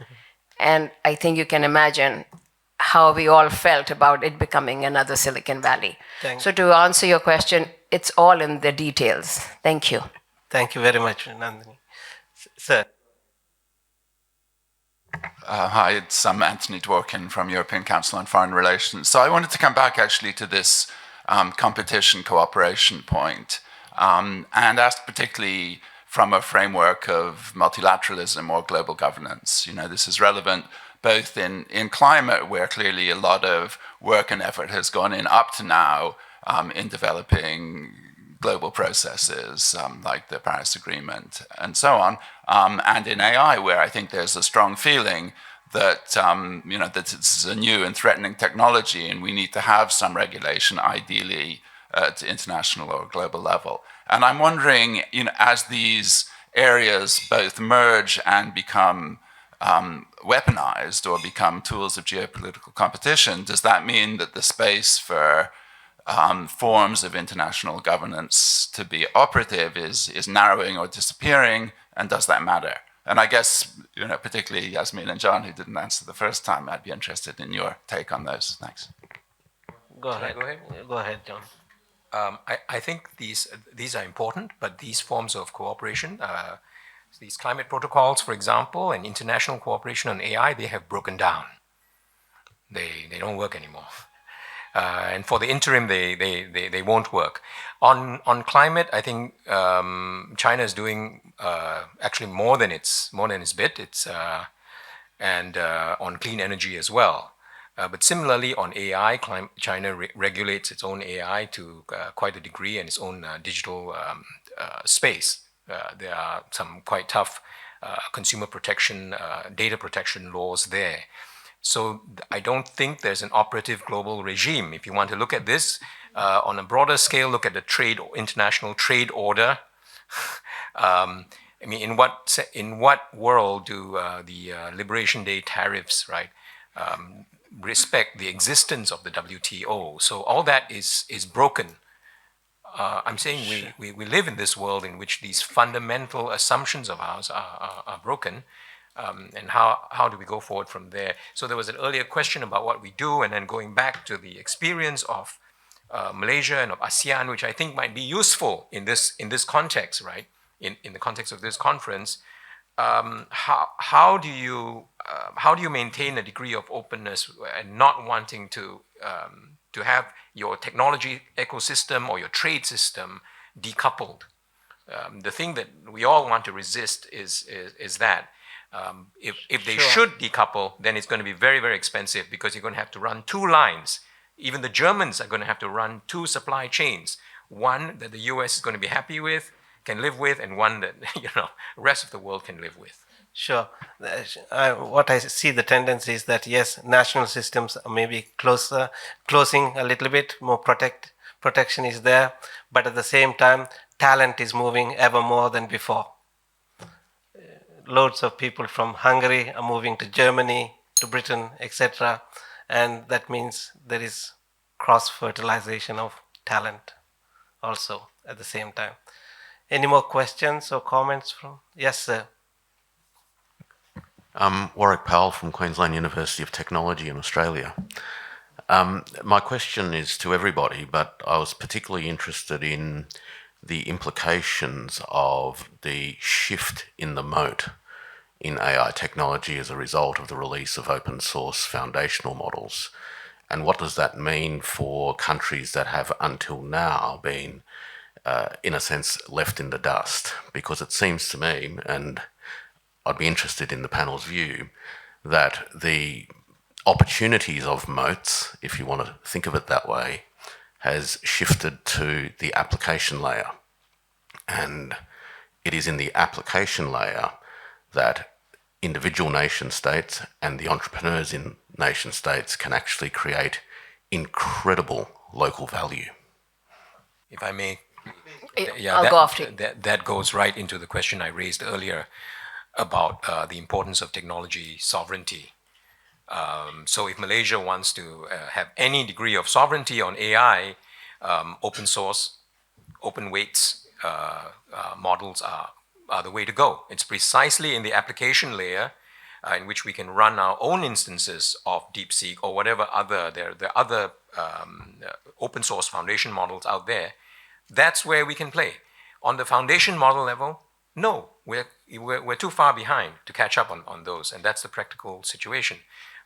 And I think you can imagine how we all felt about it becoming another Silicon Valley. So to answer your question, it's all in the details. Thank you. Thank you very much, Nandini. Sir. Hi, it's Anthony Dworkin from European Council on Foreign Relations. So I wanted to come back actually to this competition cooperation point and ask particularly from a framework of multilateralism or global governance. You know, this is relevant both in climate, where clearly a lot of work and effort has gone in up to now in developing global processes like the Paris Agreement and so on, and in AI, where I think there's a strong feeling that that this is a new and threatening technology, and we need to have some regulation, ideally at international or global level. And I'm wondering, as these areas both merge and become weaponized or become tools of geopolitical competition, does that mean that the space for forms of international governance to be operative is narrowing or disappearing, and does that matter? And I guess, particularly Yasmin and John, who didn't answer the first time, I'd be interested in your take on those. Thanks. Go ahead. Go ahead, John. I think these are important, but these forms of cooperation, these climate protocols, for example, and international cooperation on AI, they have broken down. They don't work anymore. And for the interim, they won't work. On climate, I think China is doing actually more than its bit. And on clean energy as well. But similarly, on AI, China regulates its own AI to quite a degree, and its own digital space. There are some quite tough consumer protection, data protection laws there. So I don't think there's an operative global regime. If you want to look at this on a broader scale, look at the international trade order. I mean, in what world do the Liberation Day tariffs, right, respect the existence of the WTO? So all that is broken. I'm saying we live in this world in which these fundamental assumptions of ours are broken. And how do we go forward from there? So there was an earlier question about what we do, and then going back to the experience of Malaysia and of ASEAN, which I think might be useful in this context, right? In the context of this conference, how do you maintain a degree of openness and not wanting to have your technology ecosystem or your trade system decoupled? The thing that we all want to resist is that. If they should decouple, then it's going to be very, very expensive, because you're going to have to run two lines. Even the Germans are going to have to run two supply chains. One that the US is going to be happy with, can live with, and one that the rest of the world can live with. Sure. What I see the tendency is that, yes, national systems are maybe closing a little bit, more protection is there, but at the same time, talent is moving ever more than before. Loads of people from Hungary are moving to Germany, to Britain, etc. And that means there is cross-fertilization of talent also at the same time. Any more questions or comments from? Yes, sir. Warwick Powell from Queensland University of Technology in Australia. My question is to everybody, but I was particularly interested in the implications of the shift in the moat in AI technology as a result of the release of open source foundational models. And what does that mean for countries that have until now been, in a sense, left in the dust? Because it seems to me, and I'd be interested in the panel's view, that the opportunities of moats, if you want to think of it that way, has shifted to the application layer. And it is in the application layer that individual nation states and the entrepreneurs in nation states can actually create incredible local value. If I may, I'll go after you. that goes right into the question I raised earlier about the importance of technology sovereignty. So if Malaysia wants to have any degree of sovereignty on AI, open source, open weights models are the way to go. It's precisely in the application layer in which we can run our own instances of DeepSeek or whatever other, there are other open source foundation models out there. That's where we can play. On the foundation model level, no, we're too far behind to catch up on those, and that's the practical situation.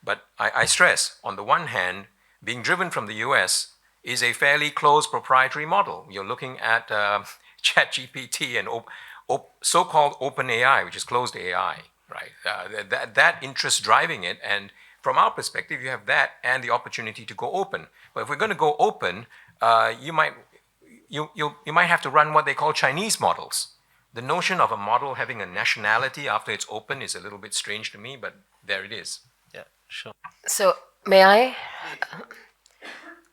But I stress, on the one hand, being driven from the US is a fairly closed proprietary model. You're looking at ChatGPT and so-called open AI, which is closed AI, right? That interest driving it, and from our perspective, you have that and the opportunity to go open. But if we're going to go open, you might have to run what they call Chinese models. The notion of a model having a nationality after it's open is a little bit strange to me, but there it is. Yeah, sure. So, may I?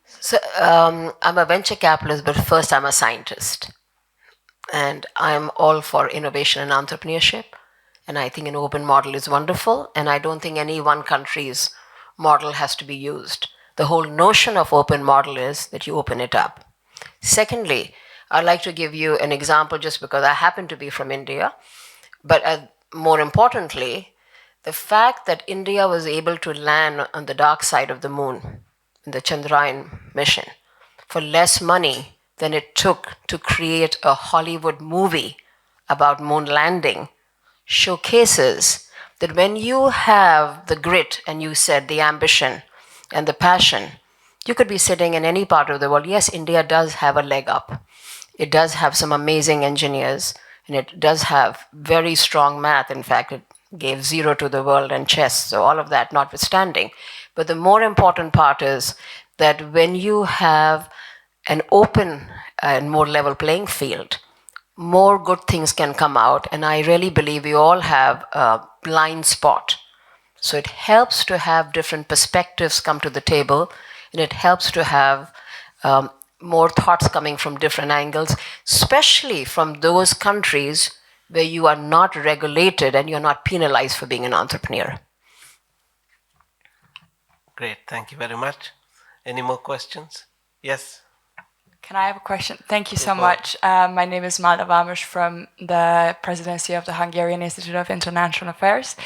So, I'm a venture capitalist, but first I'm a scientist. And I'm all for innovation and entrepreneurship. And I think an open model is wonderful. And I don't think any one country's model has to be used. The whole notion of open model is that you open it up. Secondly, I'd like to give you an example just because I happen to be from India. But more importantly, the fact that India was able to land on the dark side of the moon in the Chandrayaan mission for less money than it took to create a Hollywood movie about moon landing showcases that when you have the grit and you said the ambition and the passion, you could be sitting in any part of the world. Yes, India does have a leg up. It does have some amazing engineers, and it does have very strong math. In fact, it gave 0 to the world and chess, so all of that notwithstanding. But the more important part is that when you have an open and more level playing field, more good things can come out. And I really believe we all have a blind spot. So it helps to have different perspectives come to the table, and it helps to have more thoughts coming from different angles, especially from those countries where you are not regulated and you're not penalized for being an entrepreneur. Great, thank you very much. Any more questions? Yes. Can I have a question? Thank you so much. My name is Malda Vámos from the presidency of the Hungarian Institute of International Affairs.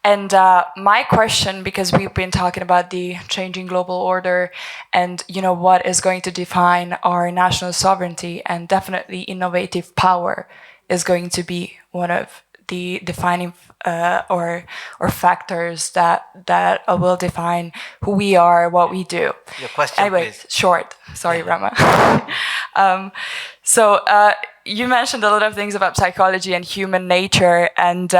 And my question, because we've been talking about the changing global order and what is going to define our national sovereignty, and definitely innovative power is going to be one of the defining or factors that will define who we are, what we do. Your question, anyway, please. Short. Sorry, Rama. So you mentioned a lot of things about psychology and human nature, and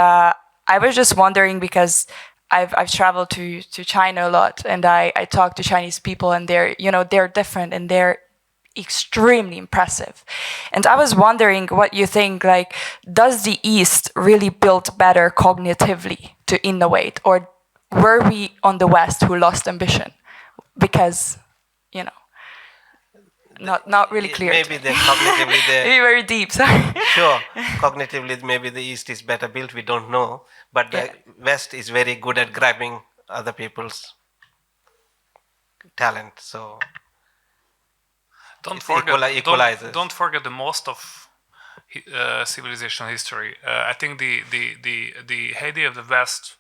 I was just wondering, because I've traveled to China a lot, and I talk to Chinese people, and they're different and they're extremely impressive. And I was wondering what you think, like, does the East really build better cognitively to innovate, or were we on the West who lost ambition? Because, not really clear. Maybe they're cognitively there. Maybe very deep, sorry. Sure, cognitively maybe the East is better built, we don't know. But the West is very good at grabbing other people's talent. So don't forget the most of civilization history. I think the heyday of the West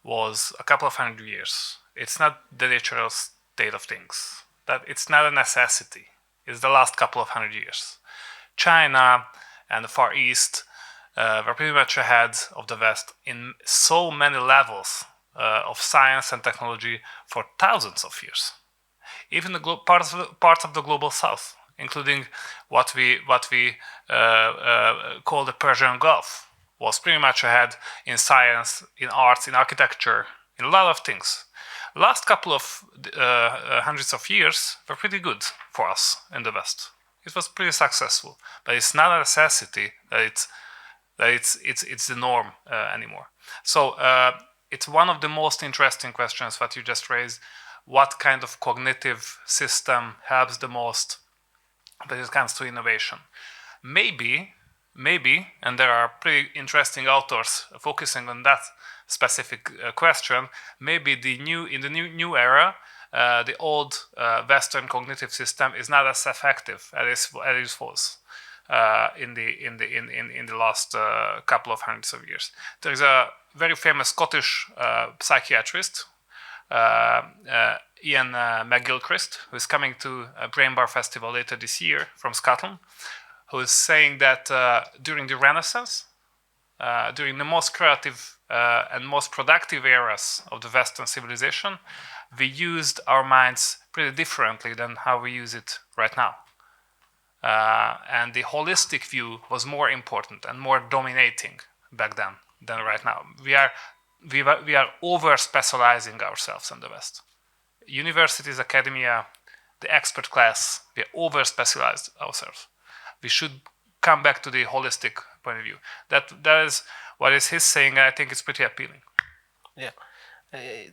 was a couple of 100 years. It's not the natural state of things. That it's not a necessity. It's the last couple of 100 years. China and the Far East were pretty much ahead of the West in so many levels of science and technology for thousands of years. Even the parts of the global South, including what we call the Persian Gulf, was pretty much ahead in science, in arts, in architecture, in a lot of things. Last couple of hundreds of years were pretty good for us in the West. It was pretty successful, but it's not a necessity that it's the norm anymore. So it's one of the most interesting questions that you just raised. What kind of cognitive system helps the most when it comes to innovation? Maybe, and there are pretty interesting authors focusing on that specific question. Maybe in the new era, the old Western cognitive system is not as effective as it was in the last couple of hundreds of years. There is a very famous Scottish psychiatrist, Ian McGilchrist, who is coming to a Brain Bar Festival later this year from Scotland, who is saying that during the Renaissance, during the most creative and most productive eras of the Western civilization, we used our minds pretty differently than how we use it right now. And the holistic view was more important and more dominating back then than right now. We are over-specializing ourselves in the West. Universities, academia, the expert class, we are over-specialized ourselves. We should come back to the holistic point of view. That is what is he's saying, and I think it's pretty appealing. Yeah,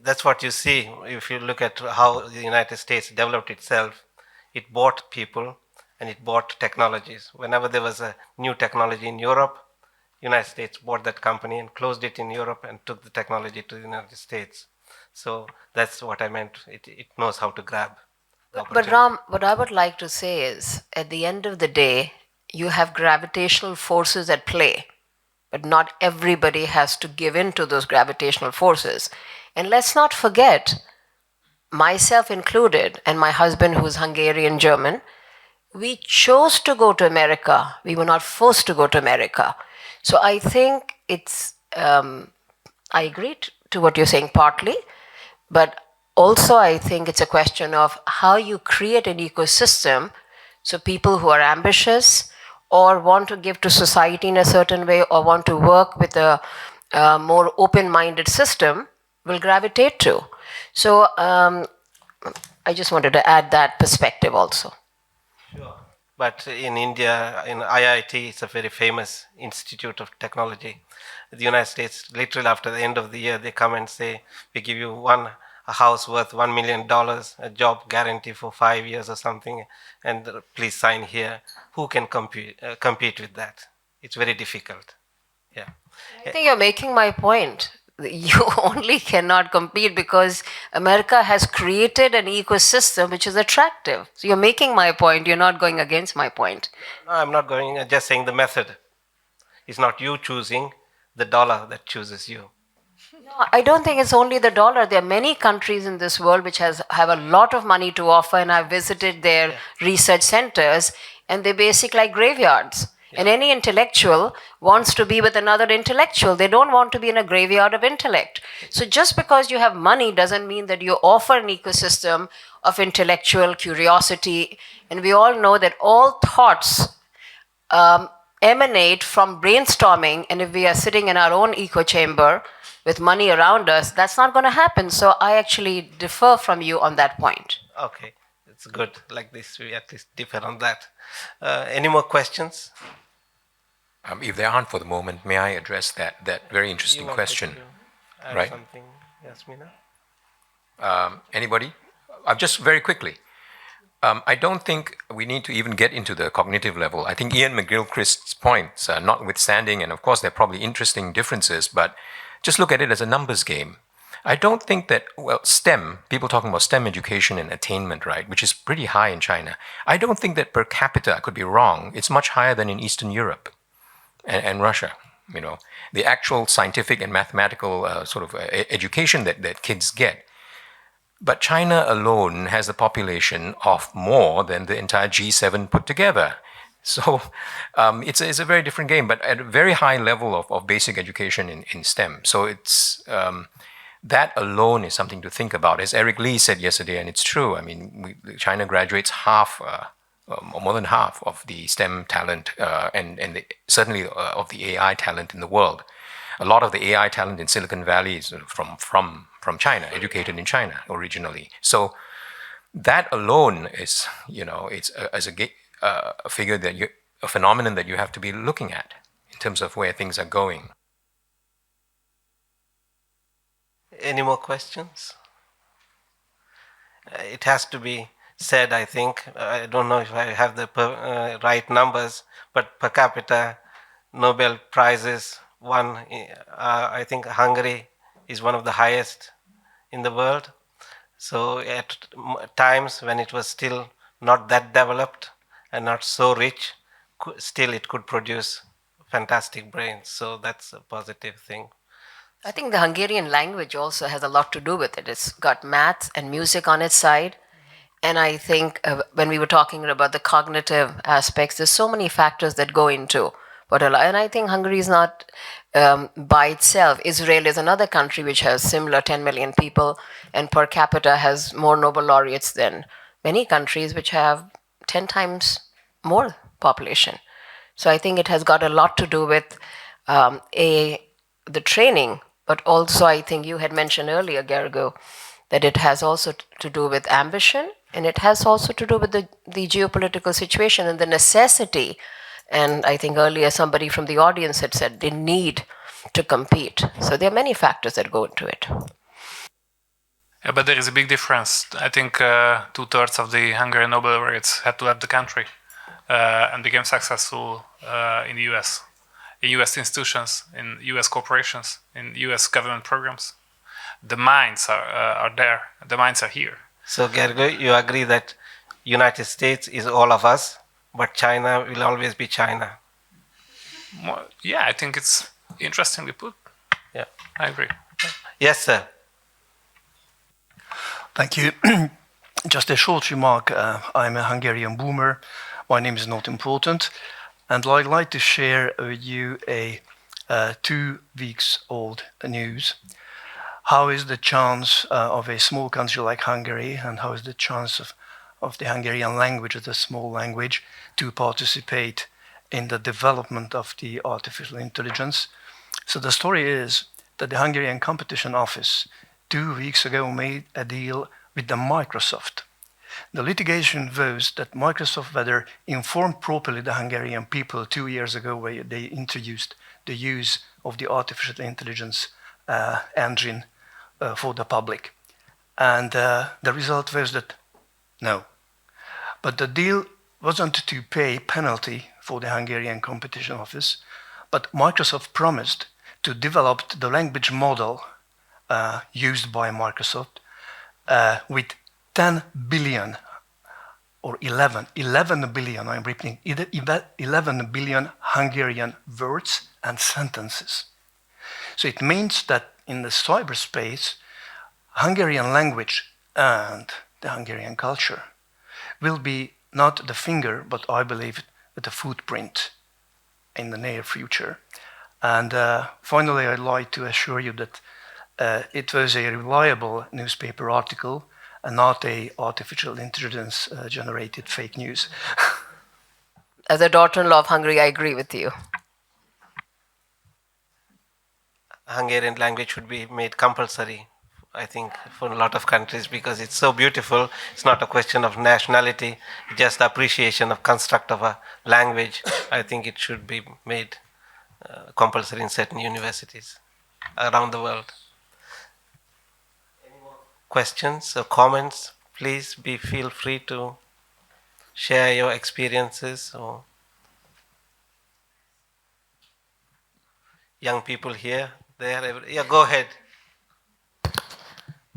that's what you see if you look at how the United States developed itself. It bought people and it bought technologies. Whenever there was a new technology in Europe, United States bought that company and closed it in Europe and took the technology to the United States. So that's what I meant. It knows how to grab the opportunity. But Ram, what I would like to say is, at the end of the day, you have gravitational forces at play, but not everybody has to give in to those gravitational forces. And let's not forget, myself included, and my husband, who's Hungarian German, we chose to go to America. We were not forced to go to America. So I think it's, I agree to what you're saying partly, but also I think it's a question of how you create an ecosystem so people who are ambitious or want to give to society in a certain way or want to work with a more open-minded system will gravitate to. So I just wanted to add that perspective also. Sure. But in India, in IIT, it's a very famous institute of technology. The United States, literally after the end of the year, they come and say, we give you a house worth $1 million, a job guarantee for 5 years or something, and please sign here. Who can compete with that? It's very difficult. Yeah. I think you're making my point. You only cannot compete because America has created an ecosystem which is attractive. So you're making my point. You're not going against my point. No, I'm not going, just saying the method. It's not you choosing, the dollar that chooses you. No, I don't think it's only the dollar. There are many countries in this world which have a lot of money to offer, and I've visited their research centers, and they're basically like graveyards. Yeah. And any intellectual wants to be with another intellectual. They don't want to be in a graveyard of intellect. So just because you have money doesn't mean that you offer an ecosystem of intellectual curiosity. And we all know that all thoughts emanate from brainstorming. And if we are sitting in our own echo chamber with money around us, that's not going to happen. So I actually differ from you on that point. Okay. It's good. Like this, we at least differ on that. Any more questions? If there aren't for the moment, may I address that very interesting question? Right. Something, Yasmina? Anybody? Just very quickly. I don't think we need to even get into the cognitive level. I think Ian McGilchrist's points, notwithstanding, and of course there are probably interesting differences, but just look at it as a numbers game. I don't think that, well, STEM, people talking about STEM education and attainment, right, which is pretty high in China. I don't think that per capita, I could be wrong, it's much higher than in Eastern Europe and Russia. You know, the actual scientific and mathematical education that kids get. But China alone has a population of more than the entire G7 put together. So it's a very different game, but at a very high level of basic education in STEM. So it's... that alone is something to think about. As Eric Lee said yesterday, and it's true, I mean, China graduates more than half of the STEM talent and certainly of the AI talent in the world. A lot of the AI talent in Silicon Valley is from from China, educated in China originally. So that alone is, it's a figure that a phenomenon that you have to be looking at in terms of where things are going. Any more questions? It has to be said, I think, I don't know if I have the right numbers, but per capita Nobel Prizes won, I think Hungary is one of the highest in the world. So at times when it was still not that developed and not so rich, still it could produce fantastic brains. So that's a positive thing. I think the Hungarian language also has a lot to do with it. It's got math and music on its side. And I think when we were talking about the cognitive aspects, there's so many factors that go into what and I think Hungary is not by itself. Israel is another country which has similar 10 million people and per capita has more Nobel laureates than many countries which have 10 times more population. So I think it has got a lot to do with the training, but also I think you had mentioned earlier, Gergo, that it has also to do with ambition, and it has also to do with the geopolitical situation and the necessity. And I think earlier somebody from the audience had said they need to compete. So there are many factors that go into it. Yeah, but there is a big difference. I think 2/3 of the Hungarian Nobel laureates had to leave the country and became successful in the US, in US institutions, in US corporations, in US government programs. The minds are there. The minds are here. So Gergo, you agree that United States is all of us, but China will always be China? Well, yeah, I think it's interestingly put. Yeah, I agree. Yes, sir. Thank you. Just a short remark. I'm a Hungarian boomer. My name is not important. And I'd like to share with you a 2 weeks old news. How is the chance of a small country like Hungary, and how is the chance of the Hungarian language as a small language to participate in the development of the artificial intelligence? So the story is that the Hungarian Competition Office 2 weeks ago made a deal with the Microsoft. The litigation was that Microsoft whether informed properly the Hungarian people 2 years ago when they introduced the use of the artificial intelligence engine for the public. And the result was that no. But the deal wasn't to pay penalty for the Hungarian Competition Office, but Microsoft promised to develop the language model used by Microsoft with 10 billion or 11 billion, I'm repeating, 11 billion Hungarian words and sentences. So it means that in the cyberspace, Hungarian language and the Hungarian culture will be not the finger, but I believe the footprint in the near future. And finally, I'd like to assure you that it was a reliable newspaper article and not a artificial intelligence generated fake news. As a daughter-in-law of Hungary, I agree with you. Hungarian language should be made compulsory, I think, for a lot of countries because it's so beautiful. It's not a question of nationality, just appreciation of construct of a language. I think it should be made compulsory in certain universities around the world. Any more questions or comments? Please feel free to share your experiences or young people here. Yeah, go ahead.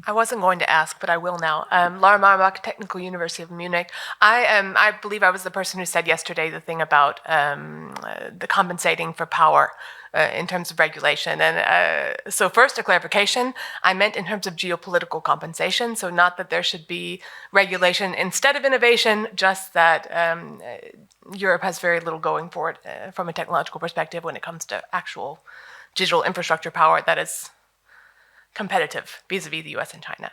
I wasn't going to ask, but I will now. Lara Marbach, Technical University of Munich. I believe I was the person who said yesterday the thing about the compensating for power in terms of regulation. And so first, a clarification. I meant in terms of geopolitical compensation, so not that there should be regulation instead of innovation, just that Europe has very little going for it from a technological perspective when it comes to actual digital infrastructure power that is competitive vis-a-vis the US and China.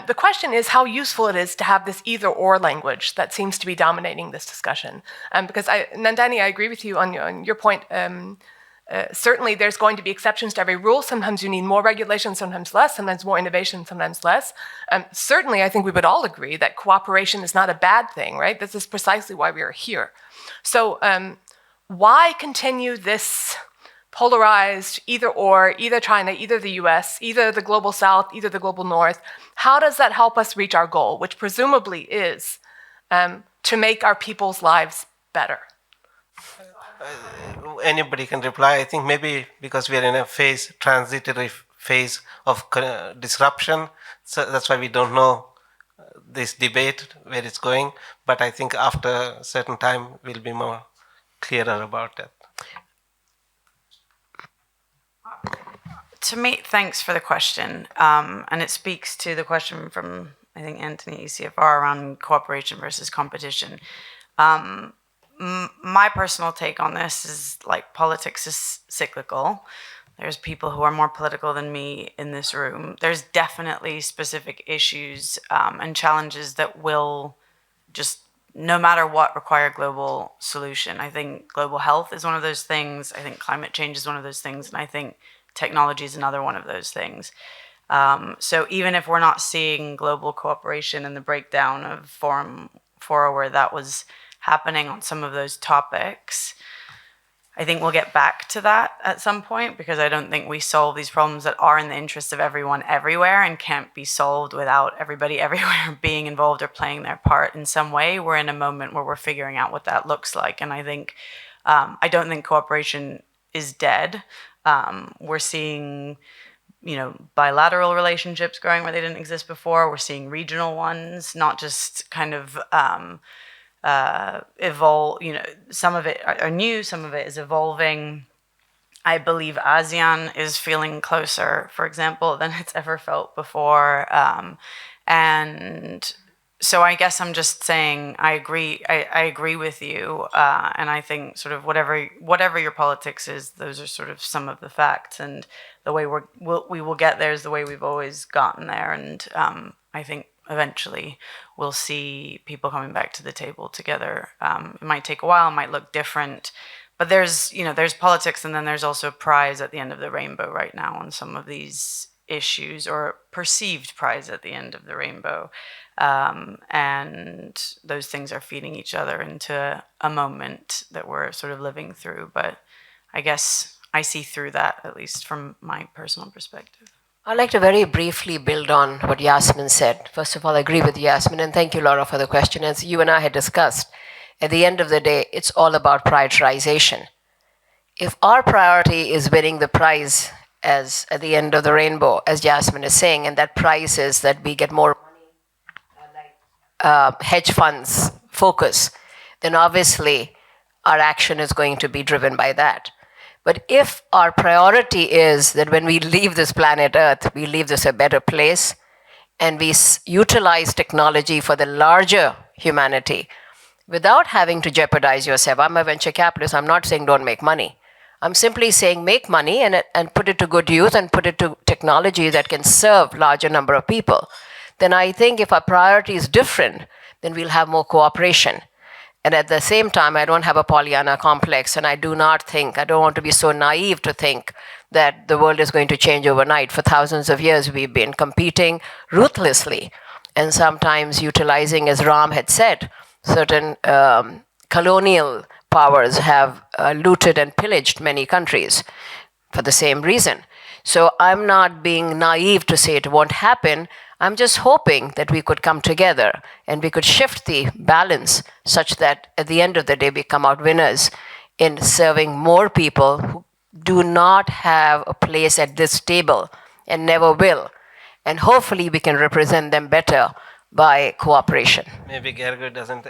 The question is how useful it is to have this either-or language that seems to be dominating this discussion. Because Nandani, I agree with you on your point Certainly, there's going to be exceptions to every rule. Sometimes you need more regulation, sometimes less, sometimes more innovation, sometimes less. Certainly, I think we would all agree that cooperation is not a bad thing, right? This is precisely why we are here. So why continue this polarized either or, either China, either the US, either the global south, either the global north? How does that help us reach our goal, which presumably is to make our people's lives better? Anybody can reply. I think maybe because we are in a transitory phase of disruption, so that's why we don't know this debate where it's going. But I think after a certain time, we'll be more clearer about that. To me, thanks for the question. And it speaks to the question from, I think, Anthony, ECFR, around cooperation versus competition. My personal take on this is, like, politics is cyclical. There's people who are more political than me in this room. There's definitely specific issues and challenges that will just, no matter what, require global solution. I think global health is one of those things. I think climate change is one of those things. And I think technology is another one of those things. So even if we're not seeing global cooperation and the breakdown of Forum 4, where that was happening on some of those topics, I think we'll get back to that at some point, because I don't think we solve these problems that are in the interest of everyone everywhere and can't be solved without everybody everywhere being involved or playing their part in some way. We're in a moment where we're figuring out what that looks like. And I think, I don't think cooperation is dead. We're seeing, bilateral relationships growing where they didn't exist before. We're seeing regional ones, not just kind of evolve. Some of it are new, some of it is evolving. I believe ASEAN is feeling closer, for example, than it's ever felt before. And so I guess I'm just saying I agree. I agree with you, and I think sort of whatever your politics is, those are sort of some of the facts, and the way we will get there is the way we've always gotten there. And I think eventually we'll see people coming back to the table together. It might take a while, it might look different, but there's politics, and then there's also a prize at the end of the rainbow right now on some of these issues, or perceived prize at the end of the rainbow. And those things are feeding each other into a moment that we're sort of living through. But I guess I see through that, at least from my personal perspective. I'd like to very briefly build on what Yasmin said. First of all, I agree with Yasmin, and thank you, Laura, for the question. As you and I had discussed, at the end of the day, it's all about prioritization. If our priority is winning the prize as at the end of the rainbow, as Yasmin is saying, and that prize is that we get more money, hedge funds focus, then obviously our action is going to be driven by that. But if our priority is that when we leave this planet Earth, we leave this a better place, and we utilize technology for the larger humanity without having to jeopardize yourself. I'm a venture capitalist. I'm not saying don't make money. I'm simply saying make money and put it to good use, and put it to technology that can serve larger number of people. Then I think if our priority is different, then we'll have more cooperation. And at the same time, I don't have a Pollyanna complex, and I don't want to be so naive to think that the world is going to change overnight. For thousands of years, we've been competing ruthlessly, and sometimes utilizing, as Ram had said, certain colonial powers have looted and pillaged many countries for the same reason. So I'm not being naive to say it won't happen. I'm just hoping that we could come together and we could shift the balance such that at the end of the day we come out winners in serving more people who do not have a place at this table and never will. And hopefully we can represent them better by cooperation. Maybe Gergo doesn't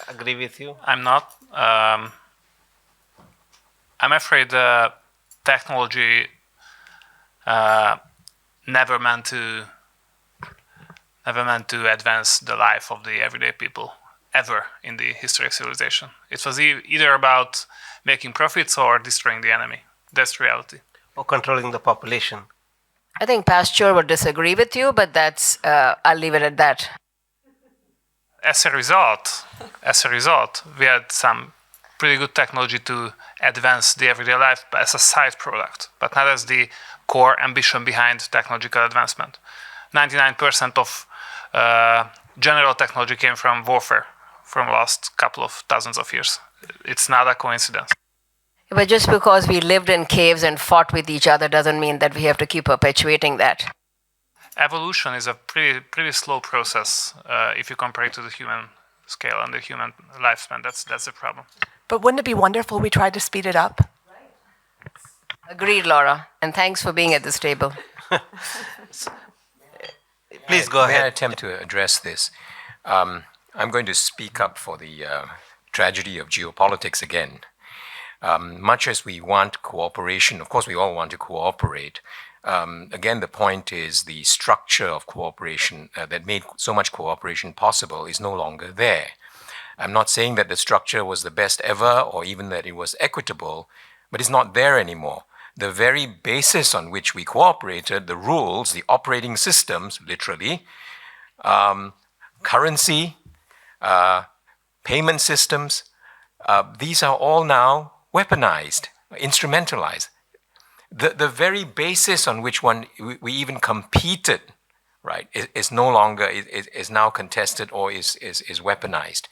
agree with you. I'm not. I'm afraid technology never meant to advance the life of the everyday people, ever in the history of civilization. It was either about making profits or destroying the enemy. That's reality. Or controlling the population. I think Pasteur would disagree with you, but that's I'll leave it at that. As a result, we had some pretty good technology to advance the everyday life as a side product, but not as the core ambition behind technological advancement. 99% of general technology came from warfare from the last couple of thousands of years. It's not a coincidence. But just because we lived in caves and fought with each other doesn't mean that we have to keep perpetuating that. Evolution is a pretty slow process if you compare it to the human scale and the human lifespan. That's the problem. But wouldn't it be wonderful we tried to speed it up? Agreed, Laura. And thanks for being at this table. Please go May I ahead. attempt to address this? I'm going to speak up for the tragedy of geopolitics again. Much as we want cooperation, of course we all want to cooperate. Again, the point is the structure of cooperation that made so much cooperation possible is no longer there. I'm not saying that the structure was the best ever or even that it was equitable, but it's not there anymore. The very basis on which we cooperated, the rules, the operating systems, literally, currency, payment systems, these are all now weaponized, instrumentalized. The very basis on which we even competed, right, is no longer, is now contested or is weaponized.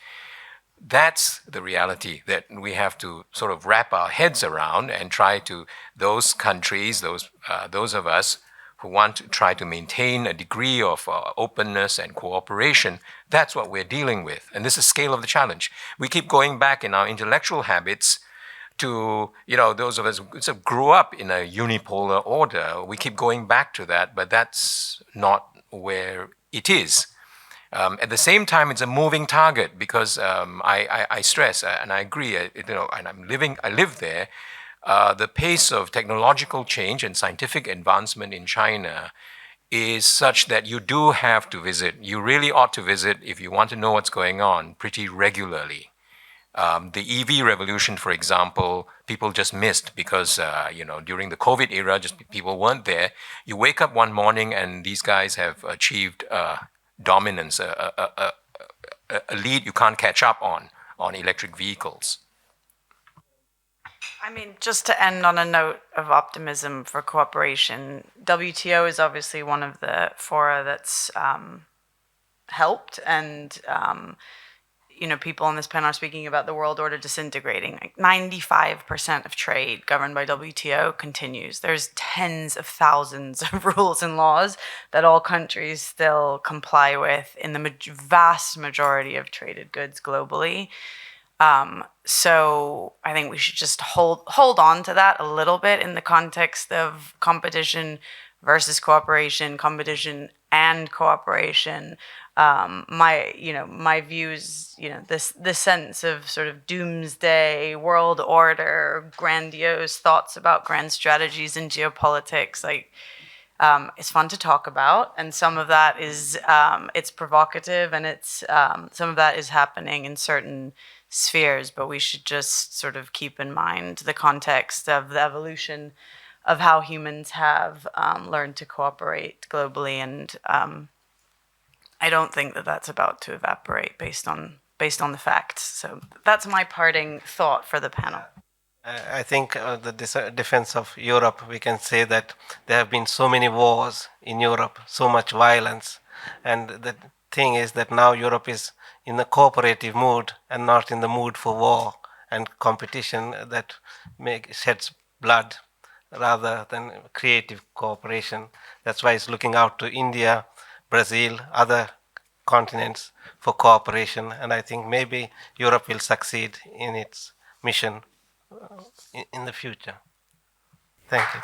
That's the reality that we have to sort of wrap our heads around and try to, those countries, those of us who want to try to maintain a degree of openness and cooperation, that's what we're dealing with. And this is the scale of the challenge. We keep going back in our intellectual habits to, those of us who sort of grew up in a unipolar order. We keep going back to that, but that's not where it is. At the same time, it's a moving target because I stress, and I agree, and I live there, the pace of technological change and scientific advancement in China is such that you do have to visit. You really ought to visit if you want to know what's going on pretty regularly. The EV revolution, for example, people just missed because, during the COVID era, just people weren't there. You wake up one morning and these guys have achieved dominance, a lead you can't catch up on electric vehicles. I mean, just to end on a note of optimism for cooperation, WTO is obviously one of the fora that's helped, and people on this panel are speaking about the world order disintegrating. Like 95% of trade governed by WTO continues. There's tens of thousands of rules and laws that all countries still comply with in the vast majority of traded goods globally. So I think we should just hold on to that a little bit in the context of competition versus cooperation, competition and cooperation. My views, this sense of sort of doomsday, world order, grandiose thoughts about grand strategies in geopolitics, it's fun to talk about, and some of that is it's provocative, and it's some of that is happening in certain spheres, but we should just sort of keep in mind the context of the evolution of how humans have learned to cooperate globally, and I don't think that that's about to evaporate based on the facts. So that's my parting thought for the panel. I think the defense of Europe, we can say that there have been so many wars in Europe, so much violence, and the thing is that now Europe is in a cooperative mood and not in the mood for war and competition that sheds blood rather than creative cooperation. That's why it's looking out to India, Brazil, other continents for cooperation, and I think maybe Europe will succeed in its mission in the future. Thank you.